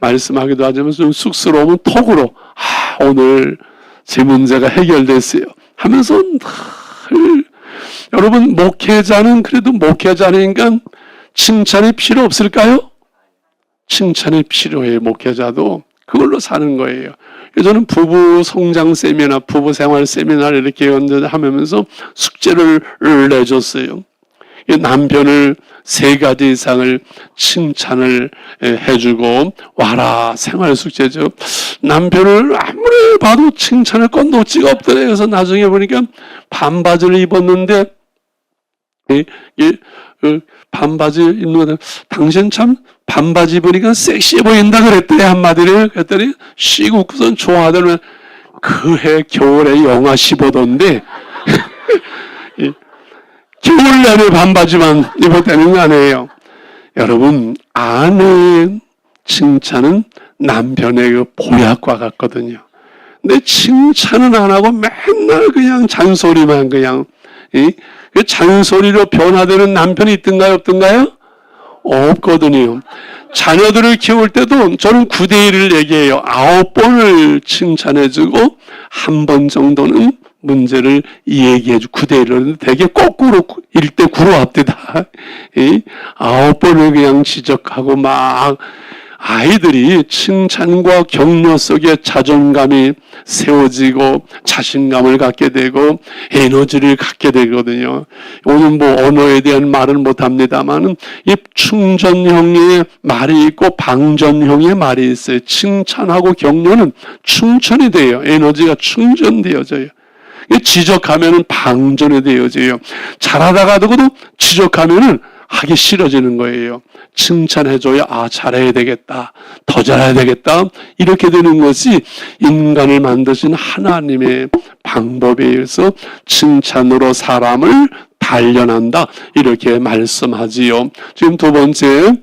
말씀하기도 하지만 좀 쑥스러우면 톡으로 오늘 제 문제가 해결됐어요 하면서 늘, 여러분 목회자는 그래도 목회자니까 칭찬이 필요 없을까요? 칭찬이 필요해요. 목회자도 그걸로 사는 거예요. 저는 부부 성장 세미나, 부부 생활 세미나를 이렇게 하면서 숙제를 내줬어요. 남편을 3가지 이상을 칭찬을 해주고 와라. 생활 숙제죠. 남편을 아무리 봐도 칭찬할 건 노치가 없더래. 그래서 나중에 보니까 반바지를 입었는데 반바지 입는 거, 당신 참 반바지 입으니까 섹시해 보인다 그랬더니 한마디를. 그랬더니 쉬고 웃고선 좋아하더니 그해 겨울에 영하 15도인데 겨울 내내 반바지만 입었다는 거 아니에요. 여러분, 아내의 칭찬은 남편의 그 보약과 같거든요. 근데 칭찬은 안 하고 맨날 그냥 잔소리만 그냥 그 잔소리로 변화되는 남편이 있던가요, 없던가요? 없거든요. 자녀들을 키울 때도 저는 9대1을 얘기해요. 9번을 칭찬해주고 1번 정도는 문제를 얘기해주고 9대1을 되게 거꾸로 1대9로 합디다. 9번을 그냥 지적하고 막 아이들이 칭찬과 격려 속에 자존감이 세워지고 자신감을 갖게 되고 에너지를 갖게 되거든요. 오늘 언어에 대한 말은 못합니다만 이 충전형의 말이 있고 방전형의 말이 있어요. 칭찬하고 격려는 충전이 돼요. 에너지가 충전되어져요. 지적하면은 방전이 되어져요. 잘하다가도 지적하면은 하기 싫어지는 거예요. 칭찬해줘야 잘해야 되겠다, 더 잘해야 되겠다, 이렇게 되는 것이 인간을 만드신 하나님의 방법에 의해서 칭찬으로 사람을 단련한다, 이렇게 말씀하지요. 지금 두 번째,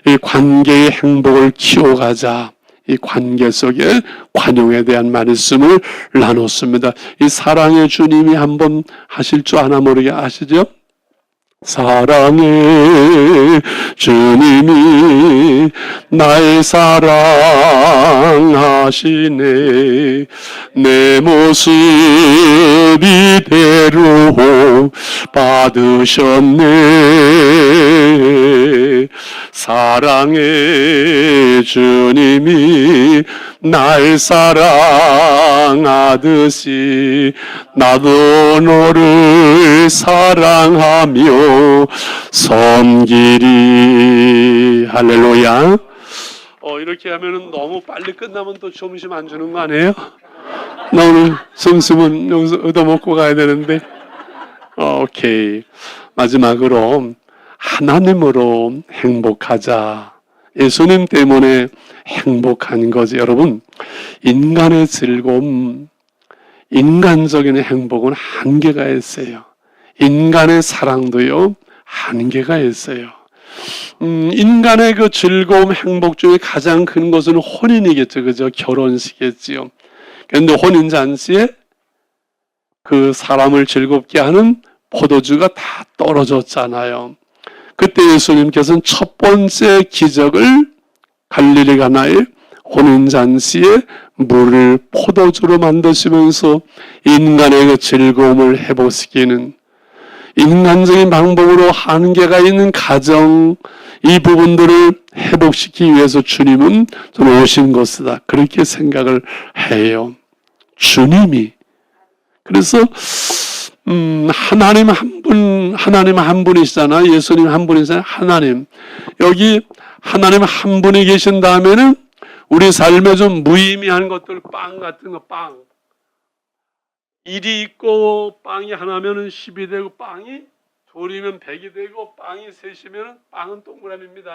이 관계의 행복을 키워가자. 이 관계 속에 관용에 대한 말씀을 나눴습니다. 이 사랑의 주님이 한번 하실 줄 아나 모르게 아시죠? 사랑의 주님이 날 사랑하시네. 내 모습 이대로 받으셨네. 사랑의 주님이 날 사랑하듯이 나도 너를 사랑하며 섬기리. 할렐루야. 이렇게 하면은 너무 빨리 끝나면 또 점심 안 주는 거 아니에요? 나 오늘 점심은 여기서 얻어먹고 가야 되는데. 오케이. 마지막으로 하나님으로 행복하자. 예수님 때문에 행복한 거지. 여러분, 인간의 즐거움, 인간적인 행복은 한계가 있어요. 인간의 사랑도요, 한계가 있어요. 인간의 그 즐거움, 행복 중에 가장 큰 것은 혼인이겠죠. 그죠? 결혼식이겠지요. 그런데 혼인잔치에 그 사람을 즐겁게 하는 포도주가 다 떨어졌잖아요. 그때 예수님께서는 첫 번째 기적을 갈릴리 가나의 혼인잔치에 물을 포도주로 만드시면서 인간의 그 즐거움을 회복시키는, 인간적인 방법으로 한계가 있는 가정, 이 부분들을 회복시키기 위해서 주님은 오신 것이다, 그렇게 생각을 해요. 주님이. 그래서 하나님 한 분이시잖아요. 예수님 한 분이잖아요. 하나님. 여기 하나님 한 분이 계신 다음에는 우리 삶에 좀 무의미한 것들, 빵 같은 거, 빵. 1이 있고 빵이 하나면은 10이 되고, 빵이 둘이면 100이 되고, 빵이 셋이면 빵은 동그라미입니다.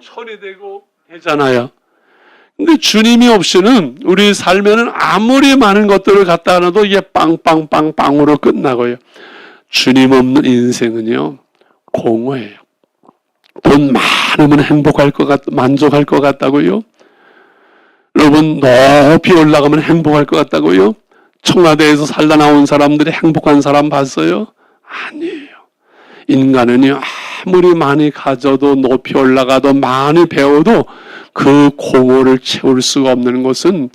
1000이 되고 되잖아요. 근데 주님이 없이는 우리 삶에는 아무리 많은 것들을 갖다 놔도 이게 빵빵빵빵으로 끝나고요. 주님 없는 인생은요, 공허해요. 돈 많으면 행복할 것 만족할 것 같다고요? 여러분, 높이 올라가면 행복할 것 같다고요? 청와대에서 살다 나온 사람들이 행복한 사람 봤어요? 아니에요. 인간은요, 아무리 많이 가져도 높이 올라가도 많이 배워도 그 공허를 채울 수가 없는 것은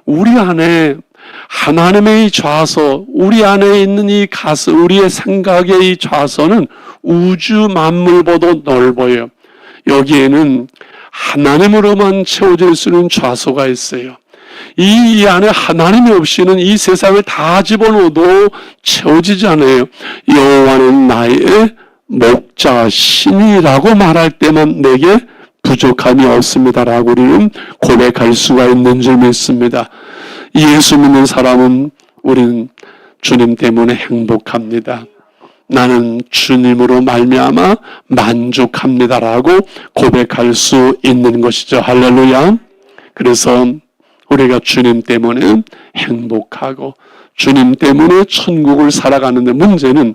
우리 안에 하나님의 이 좌소, 우리 안에 있는 이 가슴, 우리의 생각의 이 좌소는 우주 만물보다 넓어요. 여기에는 하나님으로만 채워질 수 있는 좌소가 있어요. 이 안에 하나님이 없이는 이 세상을 다 집어넣어도 채워지지 않아요. 여호와는 나의 목자신이라고 말할 때만 내게 부족함이 없습니다라고 우리는 고백할 수가 있는 줄 믿습니다. 예수 믿는 사람은 우리는 주님 때문에 행복합니다. 나는 주님으로 말미암아 만족합니다라고 고백할 수 있는 것이죠. 할렐루야. 그래서 우리가 주님 때문에 행복하고 주님 때문에 천국을 살아가는데, 문제는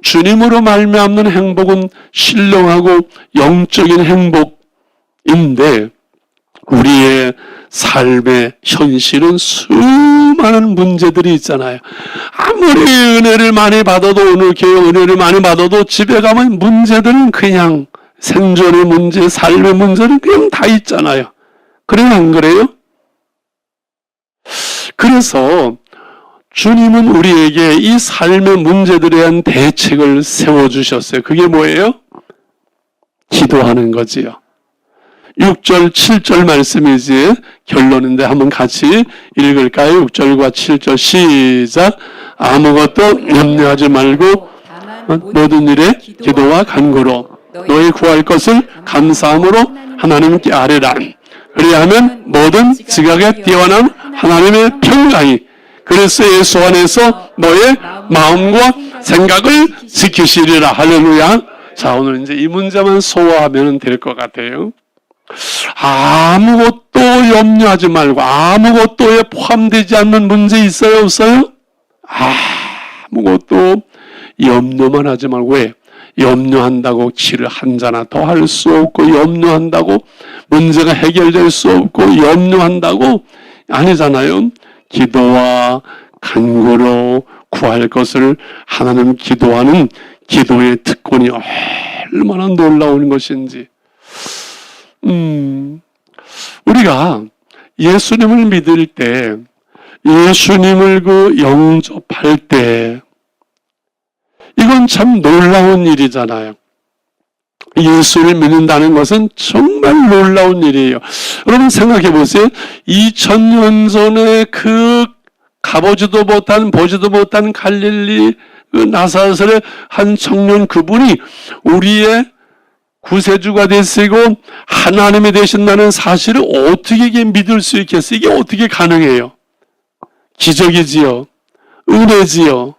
주님으로 말미암는 행복은 신령하고 영적인 행복인데 우리의 삶의 현실은 수많은 문제들이 있잖아요. 아무리 은혜를 많이 받아도, 오늘 교회 은혜를 많이 받아도 집에 가면 문제들은 그냥 생존의 문제, 삶의 문제는 그냥 다 있잖아요. 그래요, 안 그래요? 그래서 주님은 우리에게 이 삶의 문제들에 대한 대책을 세워주셨어요. 그게 뭐예요? 기도하는 거지요. 6절, 7절 말씀이지 결론인데 한번 같이 읽을까요? 6절과 7절 시작. 아무것도 염려하지 말고 모든 일에 기도와 간구로 너희 구할 것을 감사함으로 하나님께 아뢰라. 그리하면 모든 지각에 뛰어난 하나님의 평강이 그리스도 예수 안에서 너의 마음과 생각을 지키시리라. 할렐루야. 자, 오늘 이제 이 문제만 소화하면 될 것 같아요. 아무것도 염려하지 말고 아무것도에 포함되지 않는 문제 있어요, 없어요? 아무것도 염려만 하지 말고. 왜? 염려한다고 길을 한 잔나 더 할 수 없고, 염려한다고 문제가 해결될 수 없고, 염려한다고 아니잖아요. 기도와 간구로 구할 것을 하나님 기도하는 기도의 특권이 얼마나 놀라운 것인지. 우리가 예수님을 믿을 때, 예수님을 영접할 때, 이건 참 놀라운 일이잖아요. 예수를 믿는다는 것은 정말 놀라운 일이에요. 여러분 생각해 보세요. 2000년 전에 그 가보지도 못한, 보지도 못한 갈릴리 그 나사렛의 한 청년, 그분이 우리의 구세주가 되시고 하나님이 되신다는 사실을 어떻게 이게 믿을 수 있겠어요? 이게 어떻게 가능해요? 기적이지요. 은혜지요.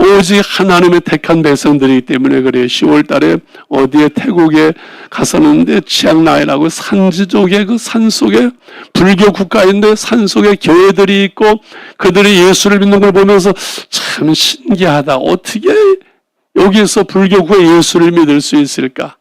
오직 하나님의 택한 백성들이기 때문에 그래요. 10월 달에 어디에 태국에 갔었는데 치앙라이라고 산지족의 그 산속에 불교 국가인데 산속에 교회들이 있고 그들이 예수를 믿는 걸 보면서 참 신기하다. 어떻게 여기에서 불교국에 예수를 믿을 수 있을까?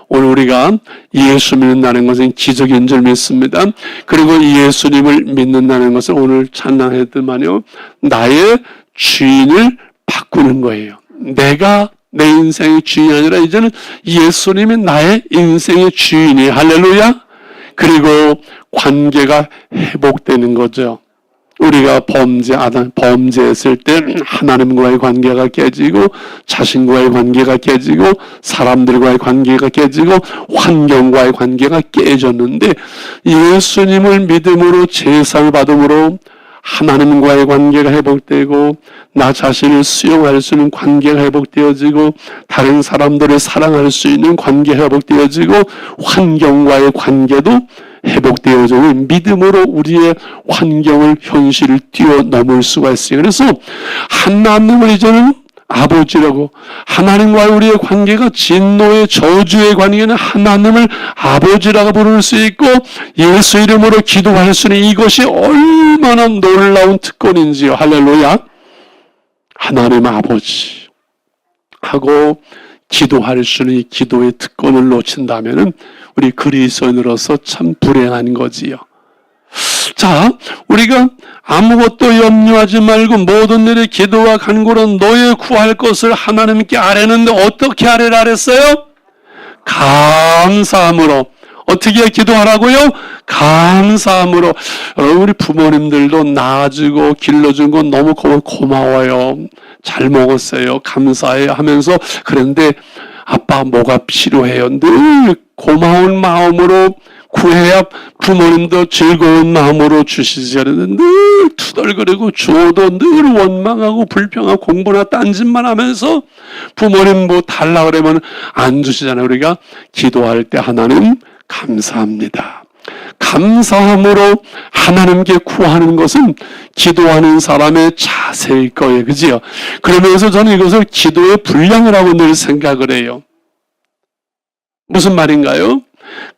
오늘 우리가 예수 믿는다는 것은 기적인 줄 믿습니다. 그리고 예수님을 믿는다는 것은 오늘 찬양했더만요. 나의 주인을 바꾸는 거예요. 내가 내 인생의 주인이 아니라 이제는 예수님이 나의 인생의 주인이에요. 할렐루야. 그리고 관계가 회복되는 거죠. 우리가 범죄했을 때 하나님과의 관계가 깨지고 자신과의 관계가 깨지고 사람들과의 관계가 깨지고 환경과의 관계가 깨졌는데 예수님을 믿음으로 제사를 받음으로 하나님과의 관계가 회복되고 나 자신을 수용할 수 있는 관계가 회복되어지고 다른 사람들을 사랑할 수 있는 관계가 회복되어지고 환경과의 관계도 회복되어지고 믿음으로 우리의 환경을 현실을 뛰어넘을 수가 있어요. 그래서 하나님을 이제는 아버지라고, 하나님과의 우리의 관계가 진노의 저주의 관계는 하나님을 아버지라고 부를 수 있고 예수 이름으로 기도할 수 있는 이것이 얼마나 놀라운 특권인지요. 할렐루야. 하나님 아버지 하고 기도할 수 있는 이 기도의 특권을 놓친다면 우리 그리스도인으로서 참 불행한 거지요. 자, 우리가 아무것도 염려하지 말고 모든 일에 기도와 간구로 너의 구할 것을 하나님께 아뢰는데 어떻게 아뢰라 그랬어요? 감사함으로. 어떻게 기도하라고요? 감사함으로. 우리 부모님들도 낳아주고 길러준 건 너무 고마워요. 잘 먹었어요. 감사해요 하면서 그런데 아빠 뭐가 필요해요? 늘 고마운 마음으로 구해야 부모님도 즐거운 마음으로 주시지 않는데 늘 투덜거리고 줘도 늘 원망하고 불평하고 공부나 딴짓만 하면서 부모님 뭐 달라 그러면 안 주시잖아요. 우리가 기도할 때 하나님 감사합니다. 감사함으로 하나님께 구하는 것은 기도하는 사람의 자세일 거예요. 그지요? 그러면서 저는 이것을 기도의 분량이라고 늘 생각을 해요. 무슨 말인가요?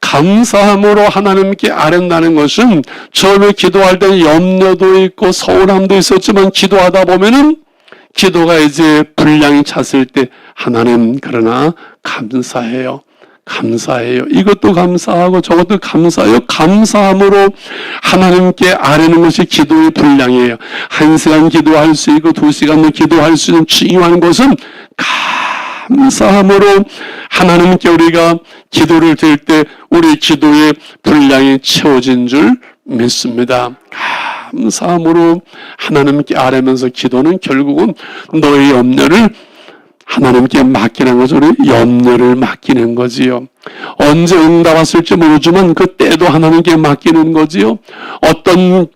감사함으로 하나님께 아뢰는다는 것은 처음에 기도할 때는 염려도 있고 서운함도 있었지만 기도하다 보면은 기도가 이제 분량이 찼을 때 하나님 그러나 감사해요. 감사해요. 이것도 감사하고 저것도 감사해요. 감사함으로 하나님께 아뢰는 것이 기도의 분량이에요. 1시간 기도할 수 있고 2시간도 기도할 수 있는 중요한 것은 감사함으로 하나님께 우리가 기도를 드릴 때 우리 기도의 분량이 채워진 줄 믿습니다. 감사함으로 하나님께 아뢰면서 기도는 결국은 너의 염려를 하나님께 맡기는 거죠. 우리 염려를 맡기는 거지요. 언제 응답 왔을지 모르지만 그 때도 하나님께 맡기는 거지요. 어떤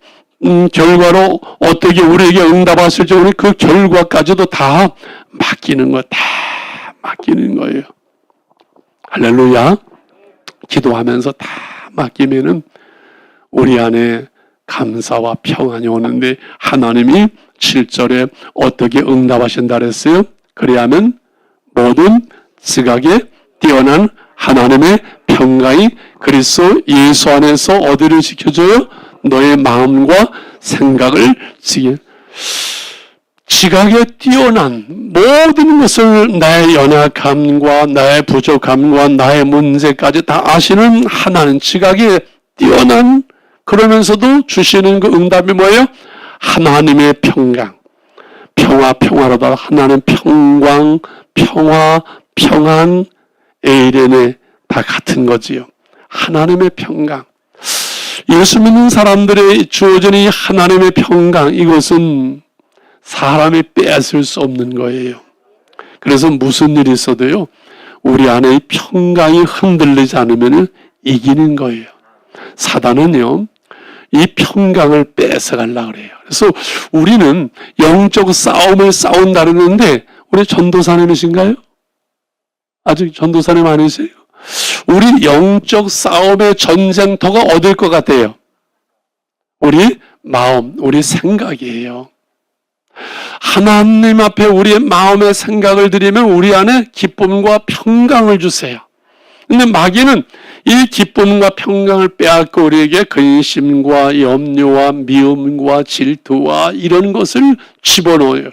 결과로 어떻게 우리에게 응답 왔을지 우리 그 결과까지도 다 맡기는 거, 다 맡기는 거예요. 할렐루야. 기도하면서 다 맡기면은 우리 안에 감사와 평안이 오는데 하나님이 7절에 어떻게 응답하신다 그랬어요? 그리하면 모든 지각에 뛰어난 하나님의 평강이 그리스도 예수 안에서 어디를 지켜줘요? 너의 마음과 생각을 지각에 뛰어난 모든 것을 나의 연약함과 나의 부족함과 나의 문제까지 다 아시는 하나님, 지각에 뛰어난, 그러면서도 주시는 그 응답이 뭐예요? 하나님의 평강. 평화로다. 하나님 평강, 평화, 평안, 에이레네 다 같은 거지요. 하나님의 평강. 예수 믿는 사람들의 주어진 이 하나님의 평강, 이것은 사람이 빼앗을 수 없는 거예요. 그래서 무슨 일이 있어도요, 우리 안에 이 평강이 흔들리지 않으면 이기는 거예요. 사단은요, 이 평강을 뺏어가려고 그래요. 그래서 우리는 영적 싸움을 싸운다는데, 우리 전도사님이신가요? 아직 전도사님 아니세요? 우리 영적 싸움의 전쟁터가 어딜 것 같아요? 우리 마음, 우리 생각이에요. 하나님 앞에 우리의 마음의 생각을 드리면 우리 안에 기쁨과 평강을 주세요. 근데 마귀는 이 기쁨과 평강을 빼앗고 우리에게 근심과 염려와 미움과 질투와 이런 것을 집어넣어요.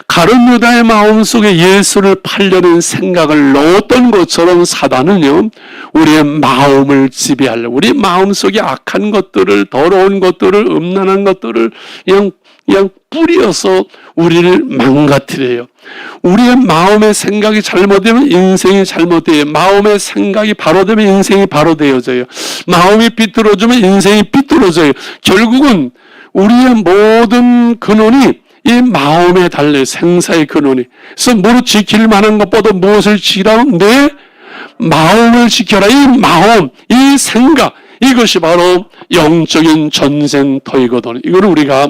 가룟 유다의 마음속에 예수를 팔려는 생각을 넣었던 것처럼 사단은요, 우리의 마음을 지배하려고, 우리 마음속에 악한 것들을, 더러운 것들을, 음란한 것들을 그냥 뿌려서 우리를 망가뜨려요. 우리의 마음의 생각이 잘못되면 인생이 잘못돼요. 마음의 생각이 바로 되면 인생이 바로 되어져요. 마음이 삐뚤어지면 인생이 삐뚤어져요. 결국은 우리의 모든 근원이 이 마음에 달려요. 생사의 근원이. 그래서 무릇 지킬 만한 것보다 무엇을 지키라고? 내 마음을 지켜라. 이 마음, 이 생각, 이것이 바로 영적인 전쟁터이거든. 이걸 우리가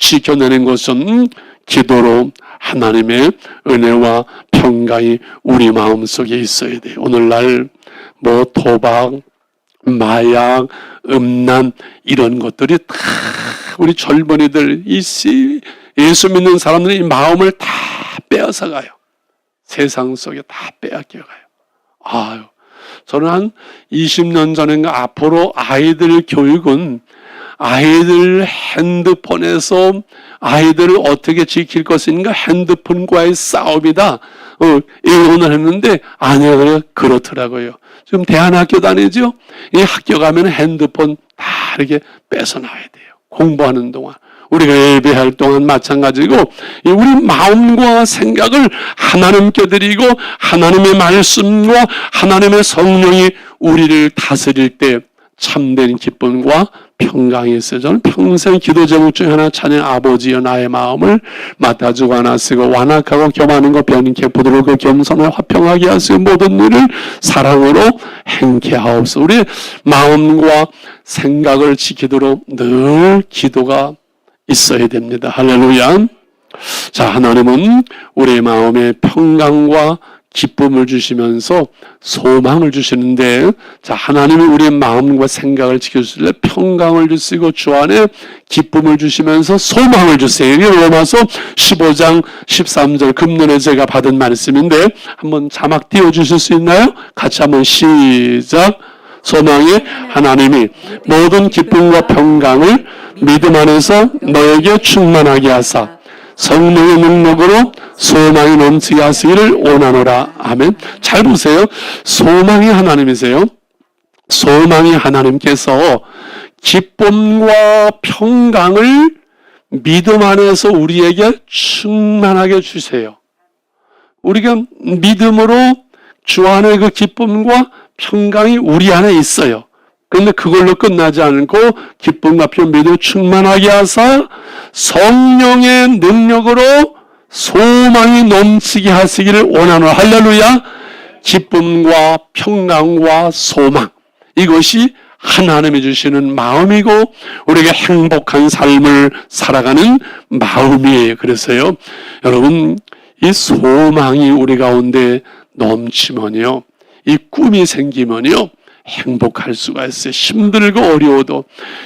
지켜내는 것은 기도로 하나님의 은혜와 평강이 우리 마음속에 있어야 돼요. 오늘날 도박, 마약, 음란 이런 것들이 다 우리 젊은이들, 예수 믿는 사람들이 이 마음을 다 빼앗아가요. 세상 속에 다 빼앗겨가요. 저는 한 20년 전인가 앞으로 아이들 교육은 아이들 핸드폰에서 아이들을 어떻게 지킬 것인가, 핸드폰과의 싸움이다. 예언을 했는데 아니요, 그렇더라고요. 지금 대안학교 다니죠? 이 학교 가면 핸드폰 다 이렇게 뺏어 나와야 돼요. 공부하는 동안. 우리가 예배할 동안 마찬가지고, 우리 마음과 생각을 하나님께 드리고 하나님의 말씀과 하나님의 성령이 우리를 다스릴 때 참된 기쁨과 평강이 있어요. 저는 평생 기도 제목 중에 하나, 자녀 아버지여 나의 마음을 맡아주고 안아쓰고 완악하고 겸하는 것 변케 부드럽고 겸손하고 화평하게 하시고 모든 일을 사랑으로 행케 하옵소서. 우리 마음과 생각을 지키도록 늘 기도가 있어야 됩니다. 할렐루야. 자, 하나님은 우리의 마음에 평강과 기쁨을 주시면서 소망을 주시는데, 자, 하나님이 우리의 마음과 생각을 지켜주실래 평강을 주시고 주 안에 기쁨을 주시면서 소망을 주세요. 이게 로마서 15장 13절 금년에 제가 받은 말씀인데, 한번 자막 띄워주실 수 있나요? 같이 한번 시작. 소망이 하나님이 모든 기쁨과 평강을 믿음 안에서 너에게 충만하게 하사 성령의 능력으로 소망이 넘치게 하시기를 원하노라. 아멘. 잘 보세요. 소망이 하나님이세요. 소망이 하나님께서 기쁨과 평강을 믿음 안에서 우리에게 충만하게 주세요. 우리가 믿음으로 주 안에 그 기쁨과 평강이 우리 안에 있어요. 그런데 그걸로 끝나지 않고 기쁨과 평강을 충만하게 하사 성령의 능력으로 소망이 넘치게 하시기를 원하노라. 할렐루야. 기쁨과 평강과 소망, 이것이 하나님이 주시는 마음이고 우리에게 행복한 삶을 살아가는 마음이에요. 그래서요, 여러분, 이 소망이 우리 가운데 넘치면요, 이 꿈이 생기면요, 행복할 수가 있어요. 힘들고 어려워도.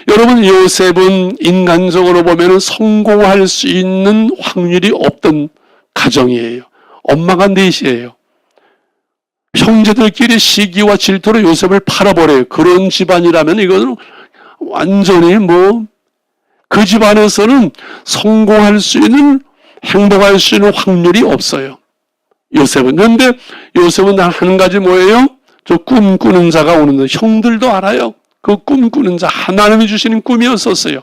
여러분, 요셉은 인간적으로 보면 성공할 수 있는 확률이 없던 가정이에요. 엄마가 넷이에요. 형제들끼리 시기와 질투로 요셉을 팔아버려요. 그런 집안이라면 이거는 완전히 그 집안에서는 성공할 수 있는, 행복할 수 있는 확률이 없어요. 요셉은. 그런데 요셉은 단 한 가지 뭐예요? 저 꿈꾸는 자가 오는데, 형들도 알아요. 그 꿈꾸는 자, 하나님이 주시는 꿈이었었어요.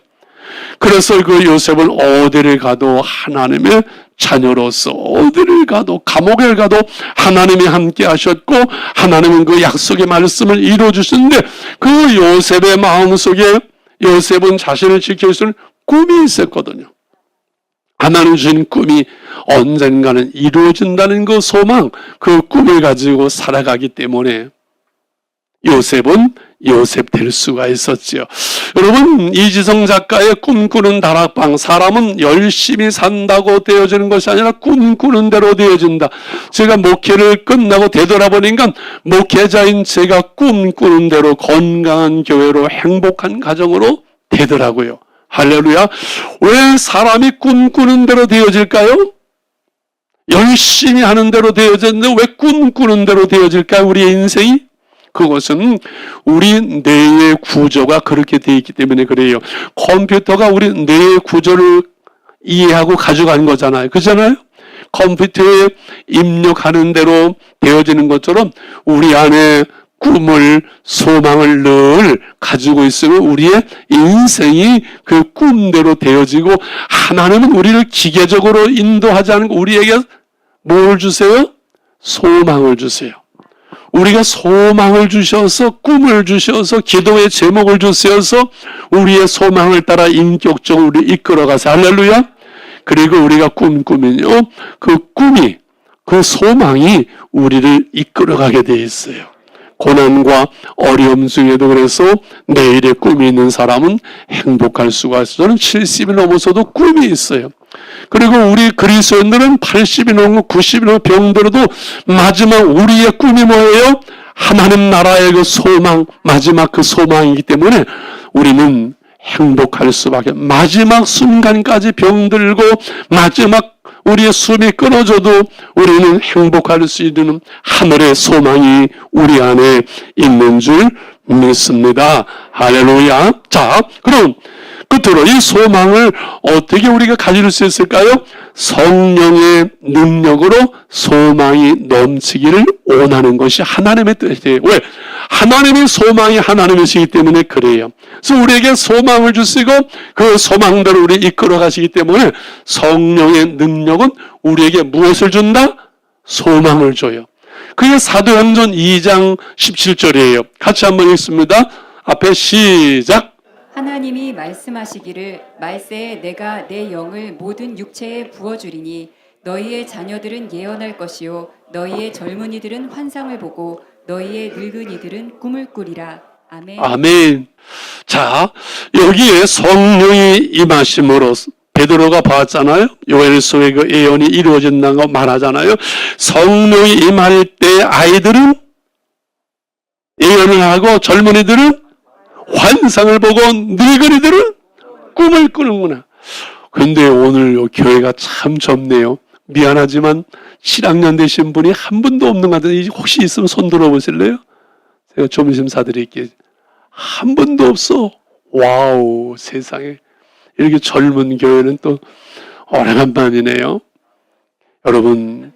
그래서 그 요셉은 어디를 가도 하나님의 자녀로서, 어디를 가도, 감옥에 가도 하나님이 함께 하셨고, 하나님은 그 약속의 말씀을 이루어주시는데, 그 요셉의 마음속에 요셉은 자신을 지킬 수 있는 꿈이 있었거든요. 하나님 주신 꿈이 언젠가는 이루어진다는 그 소망, 그 꿈을 가지고 살아가기 때문에 요셉은 요셉 될 수가 있었지요. 여러분, 이지성 작가의 꿈꾸는 다락방, 사람은 열심히 산다고 되어지는 것이 아니라 꿈꾸는 대로 되어진다. 제가 목회를 끝나고 되돌아보니까 목회자인 제가 꿈꾸는 대로 건강한 교회로, 행복한 가정으로 되더라고요. 할렐루야. 왜 사람이 꿈꾸는 대로 되어질까요? 열심히 하는 대로 되어졌는데 왜 꿈꾸는 대로 되어질까요? 우리의 인생이? 그것은 우리 뇌의 구조가 그렇게 되어 있기 때문에 그래요. 컴퓨터가 우리 뇌의 구조를 이해하고 가져간 거잖아요. 그렇잖아요? 컴퓨터에 입력하는 대로 되어지는 것처럼 우리 안에 꿈을, 소망을 늘 가지고 있으면 우리의 인생이 그 꿈대로 되어지고, 하나님은 우리를 기계적으로 인도하지 않고 우리에게 뭘 주세요? 소망을 주세요. 우리가 소망을 주셔서, 꿈을 주셔서, 기도의 제목을 주셔서 우리의 소망을 따라 인격적으로 우리 이끌어가서, 할렐루야. 그리고 우리가 꿈꾸면요, 그 꿈이, 그 소망이 우리를 이끌어가게 돼 있어요. 고난과 어려움 중에도 그래서 내일의 꿈이 있는 사람은 행복할 수가 있어요. 저는 70이 넘어서도 꿈이 있어요. 그리고 우리 그리스도인들은 80이 넘고 90이 넘고 병들어도 마지막 우리의 꿈이 뭐예요? 하나님 나라의 그 소망, 마지막 그 소망이기 때문에 우리는 행복할 수밖에, 마지막 순간까지 병들고 마지막 우리의 숨이 끊어져도 우리는 행복할 수 있는 하늘의 소망이 우리 안에 있는 줄 믿습니다. 할렐루야. 자, 그럼 끝으로 이 소망을 어떻게 우리가 가질 수 있을까요? 성령의 능력으로 소망이 넘치기를 원하는 것이 하나님의 뜻이에요. 왜? 하나님의 소망이 하나님이시기 때문에 그래요. 그래서 우리에게 소망을 주시고 그 소망대로 우리 이끌어 가시기 때문에 성령의 능력은 우리에게 무엇을 준다? 소망을 줘요. 그게 사도행전 2장 17절이에요. 같이 한번 읽습니다. 앞에 시작. 하나님이 말씀하시기를 말세에 내가 내 영을 모든 육체에 부어주리니 너희의 자녀들은 예언할 것이요 너희의 젊은이들은 환상을 보고 너희의 늙은이들은 꿈을 꾸리라. 아멘. 아멘. 자, 여기에 성령이 임하심으로 베드로가 봤잖아요. 요엘서의 그 예언이 이루어진다고 말하잖아요. 성령이 임할 때 아이들은 예언을 하고 젊은이들은 환상을 보고 늙은이들은 꿈을 꾸는구나. 그런데 오늘 요 교회가 참 좁네요. 미안하지만 7학년 되신 분이 한 분도 없는 것 같은데 혹시 있으면 손 들어보실래요? 제가 점심 사드릴게요. 한 분도 없어. 와우, 세상에. 이렇게 젊은 교회는 또 오래간만이네요. 여러분,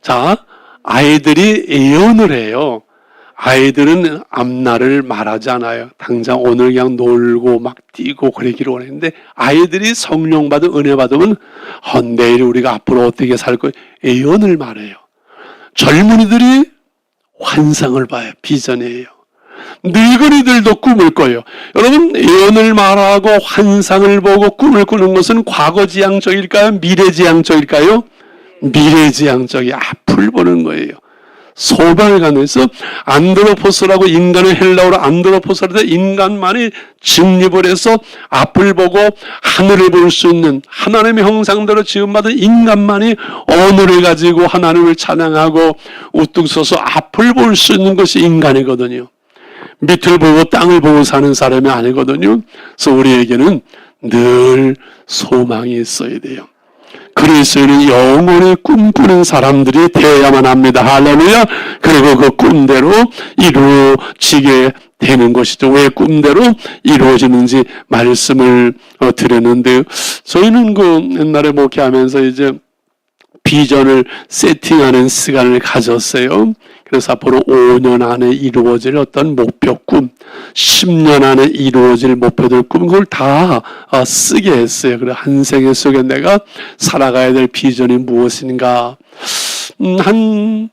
자, 아이들이 예언을 해요. 아이들은 앞날을 말하지 않아요. 당장 오늘 그냥 놀고 막 뛰고 그러기를 원했는데 아이들이 성령 받은 은혜 받으면 내일 우리가 앞으로 어떻게 살 거예요? 예언을 말해요. 젊은이들이 환상을 봐요. 비전이에요. 늙은이들도 꿈을 꿔요. 여러분, 예언을 말하고 환상을 보고 꿈을 꾸는 것은 과거지향적일까요? 미래지향적일까요? 미래지향적이 앞을 보는 거예요. 소망을 갖는서 안드로포스라고, 인간의 헬라어로 안드로포스라고 인간만이 직립을 해서 앞을 보고 하늘을 볼 수 있는, 하나님의 형상대로 지음받은 인간만이 언어를 가지고 하나님을 찬양하고 우뚝 서서 앞을 볼 수 있는 것이 인간이거든요. 밑을 보고 땅을 보고 사는 사람이 아니거든요. 그래서 우리에게는 늘 소망이 있어야 돼요. 그리스도인은 영원히 꿈꾸는 사람들이 되어야만 합니다. 할렐루야. 그리고 그 꿈대로 이루어지게 되는 것이죠. 왜 꿈대로 이루어지는지 말씀을 드렸는데, 저희는 그 옛날에 목회하면서 이제 비전을 세팅하는 시간을 가졌어요. 그래서 앞으로 5년 안에 이루어질 어떤 목표 꿈, 10년 안에 이루어질 목표들 꿈, 그걸 다 쓰게 했어요. 그래, 한 생애 속에 내가 살아가야 될 비전이 무엇인가. 한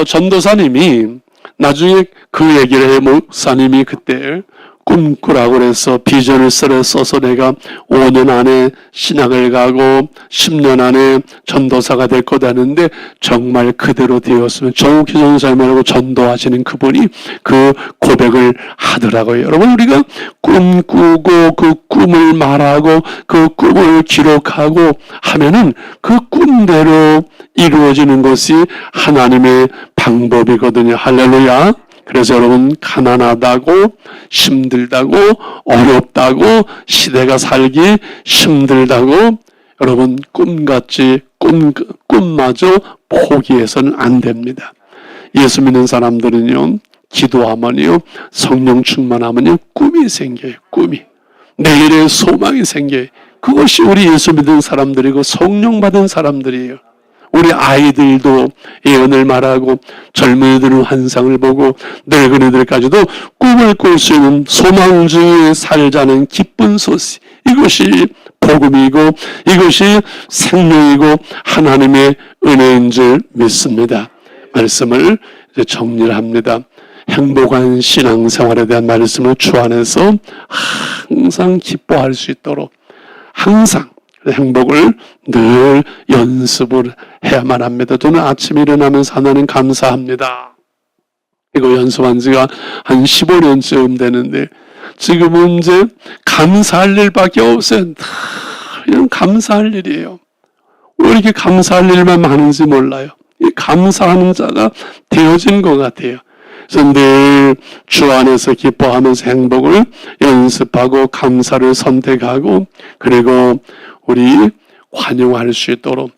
전도사님이 나중에 그 얘기를 해. 목사님이 그때 꿈꾸라고 그래서 비전을 써서 내가 5년 안에 신학을 가고 10년 안에 전도사가 될 거다 하는데, 정말 그대로 되었으면 정욱희 전사님이라고 전도하시는 그분이 그 고백을 하더라고요. 여러분, 우리가 꿈꾸고 그 꿈을 말하고 그 꿈을 기록하고 하면은 그 꿈대로 이루어지는 것이 하나님의 방법이거든요. 할렐루야. 그래서 여러분, 가난하다고 힘들다고 어렵다고 시대가 살기 힘들다고 여러분 꿈같이 꿈마저 포기해서는 안 됩니다. 예수 믿는 사람들은요, 기도하면요, 성령 충만하면요, 꿈이 생겨요. 꿈이. 내일의 소망이 생겨요. 그것이 우리 예수 믿는 사람들이고 성령 받은 사람들이에요. 우리 아이들도 예언을 말하고 젊은이들은 환상을 보고 늙은이들까지도 꿈을 꿀 수 있는 소망 중에 살자는 기쁜 소식, 이것이 복음이고 이것이 생명이고 하나님의 은혜인 줄 믿습니다. 말씀을 이제 정리를 합니다. 행복한 신앙생활에 대한 말씀을 주 안에서 항상 기뻐할 수 있도록 항상 행복을 늘 연습을 해야만 합니다. 저는 아침에 일어나면서 하나님 감사합니다. 이거 연습한 지가 한 15년쯤 되는데 지금은 이제 감사할 일밖에 없어요. 그냥 감사할 일이에요. 왜 이렇게 감사할 일만 많은지 몰라요. 이 감사하는 자가 되어진 것 같아요. 그래서 늘 주 안에서 기뻐하면서 행복을 연습하고 감사를 선택하고, 그리고 우리 관용할 수 있도록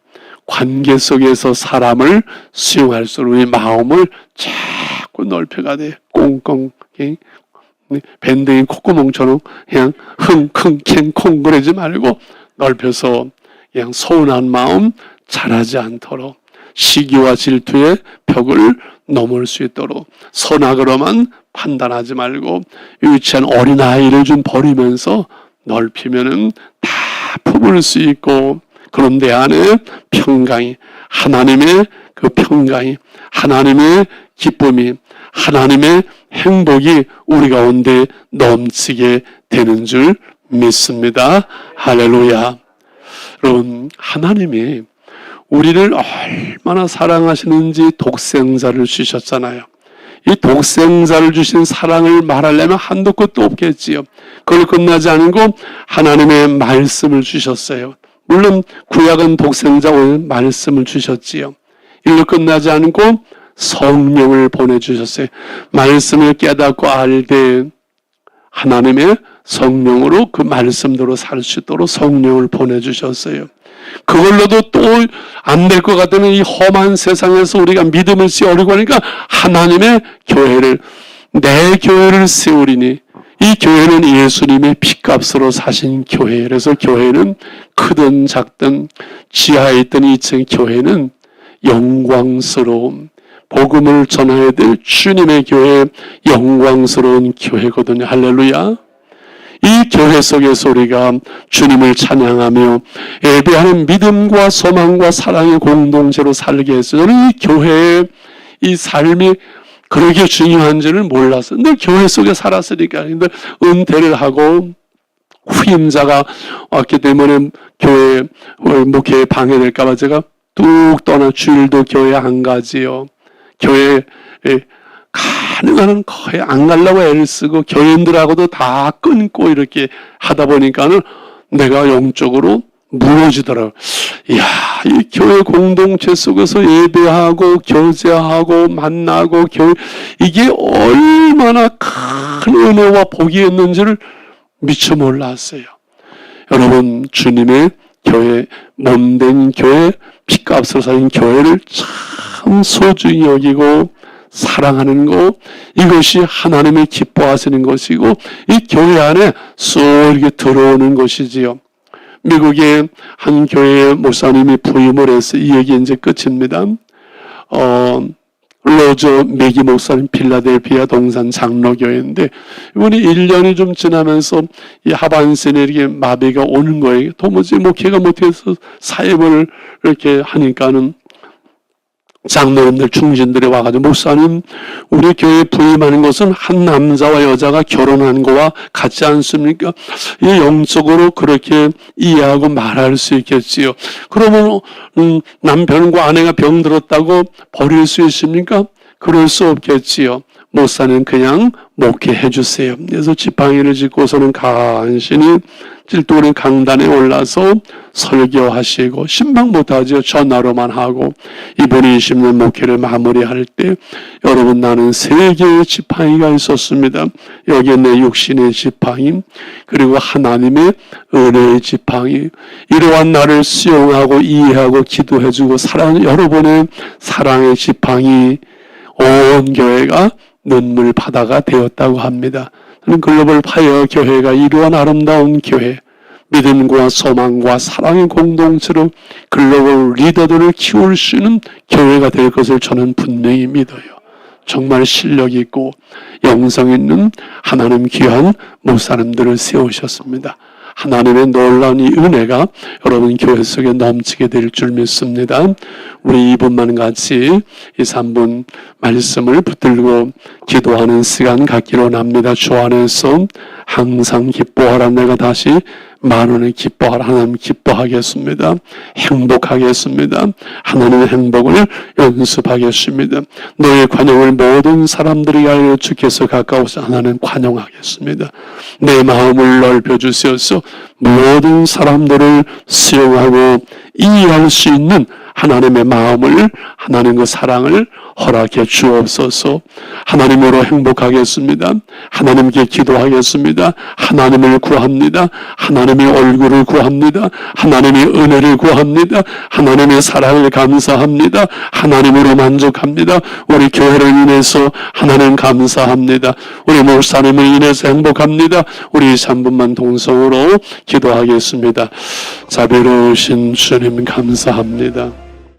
관계 속에서 사람을 수용할 수 있도록 우리 마음을 자꾸 넓혀가 돼. 꽁꽁 밴드인 콧구멍처럼 그냥 흥쿵 그러지 말고 넓혀서 그냥 서운한 마음 자라지 않도록, 시기와 질투의 벽을 넘을 수 있도록 선악으로만 판단하지 말고 유치한 어린아이를 좀 버리면서 넓히면은 다 품을 수 있고, 그런 내 안에 평강이, 하나님의 그 평강이, 하나님의 기쁨이, 하나님의 행복이 우리 가운데 넘치게 되는 줄 믿습니다. 할렐루야. 여러분, 하나님이 우리를 얼마나 사랑하시는지 독생자를 주셨잖아요. 이 독생자를 주신 사랑을 말하려면 한도 끝도 없겠지요. 그걸 끝나지 않고 하나님의 말씀을 주셨어요. 물론 구약은 독생자 말씀을 주셨지요. 일로 끝나지 않고 성령을 보내주셨어요. 말씀을 깨닫고 알되 하나님의 성령으로 그 말씀대로 살 수 있도록 성령을 보내주셨어요. 그걸로도 또 안 될 것 같으면 이 험한 세상에서 우리가 믿음을 세우려고 하니까 하나님의 교회를, 내 교회를 세우리니, 이 교회는 예수님의 피값으로 사신 교회. 그래서 교회는 크든 작든 지하에 있던 2층 교회는 영광스러운 복음을 전해야 될 주님의 교회, 영광스러운 교회거든요. 할렐루야. 이 교회 속에서 우리가 주님을 찬양하며 예배하는 믿음과 소망과 사랑의 공동체로 살게 했어요. 저는 이 교회의 이 삶이 그렇게 중요한지를 몰랐어요. 늘 교회 속에 살았으니까. 근데 은퇴를 하고 후임자가 왔기 때문에 교회 목회에 방해될까봐 제가 뚝 떠나 주일도 교회 안 가지요. 교회에 가능한 거의 안 가려고 애를 쓰고 교인들하고도 다 끊고 이렇게 하다 보니까는 내가 영적으로 무너지더라고요. 이야, 이 교회 공동체 속에서 예배하고 교제하고 만나고 이게 얼마나 큰 은혜와 복이었는지를 미처 몰랐어요. 여러분, 주님의 교회, 몸된 교회, 피값으로 살린 교회를 참 소중히 여기고 사랑하는 것, 이것이 하나님이 기뻐하시는 것이고 이 교회 안에 쏙 이렇게 들어오는 것이지요. 미국의 한 교회의 목사님이 부임을 해서 이 얘기 이제 끝입니다. 로저 메기 목사님 필라델피아 동산 장로교회인데 이분이 1년이 좀 지나면서 이 하반신에 이렇게 마비가 오는 거예요. 도무지 목회가 못해서 사역을 이렇게 하니까는 장로님들, 중진들이 와가지고 목사님, 우리 교회에 부임하는 것은 한 남자와 여자가 결혼한 거와 같지 않습니까? 이 영적으로 그렇게 이해하고 말할 수 있겠지요. 그러면 남편과 아내가 병들었다고 버릴 수 있습니까? 그럴 수 없겠지요. 목사는 그냥 목회해 주세요. 그래서 지팡이를 짚고서는 간신히 찔도는 강단에 올라서 설교하시고 신방 못하죠. 전화로만 하고 이분이 20년 목회를 마무리할 때 여러분 나는 3개의 지팡이가 있었습니다. 여기에 내 육신의 지팡이 그리고 하나님의 은혜의 지팡이 이러한 나를 수용하고 이해하고 기도해주고 사랑 여러분의 사랑의 지팡이 온 교회가 눈물 바다가 되었다고 합니다. 저는 글로벌 파이어 교회가 이러한 아름다운 교회, 믿음과 소망과 사랑의 공동체로 글로벌 리더들을 키울 수 있는 교회가 될 것을 저는 분명히 믿어요. 정말 실력 있고 영성 있는 하나님 귀한 목사님들을 세우셨습니다. 하나님의 놀라운 이 은혜가 여러분 교회 속에 넘치게 될 줄 믿습니다. 우리 이분만 같이 이 3분 말씀을 붙들고 기도하는 시간 갖기로 합니다. 주 안에서 항상 기뻐하라. 내가 다시 만원을 기뻐하라. 하나님 기뻐하겠습니다. 행복하겠습니다. 하나님의 행복을 연습하겠습니다. 너의 관용을 모든 사람들이 알려 주께서 가까워서 하나님 관용하겠습니다. 내 마음을 넓혀주셔서 모든 사람들을 수용하고 이해할 수 있는 하나님의 마음을 하나님의 사랑을 허락해 주옵소서. 하나님으로 행복하겠습니다. 하나님께 기도하겠습니다. 하나님을 구합니다. 하나님의 얼굴을 구합니다. 하나님의 은혜를 구합니다. 하나님의 사랑을 감사합니다. 하나님으로 만족합니다. 우리 교회를 인해서 하나님 감사합니다. 우리 목사님을 인해서 행복합니다. 우리 3분만 동성으로 기도하겠습니다. 자비로우신 주님 감사합니다.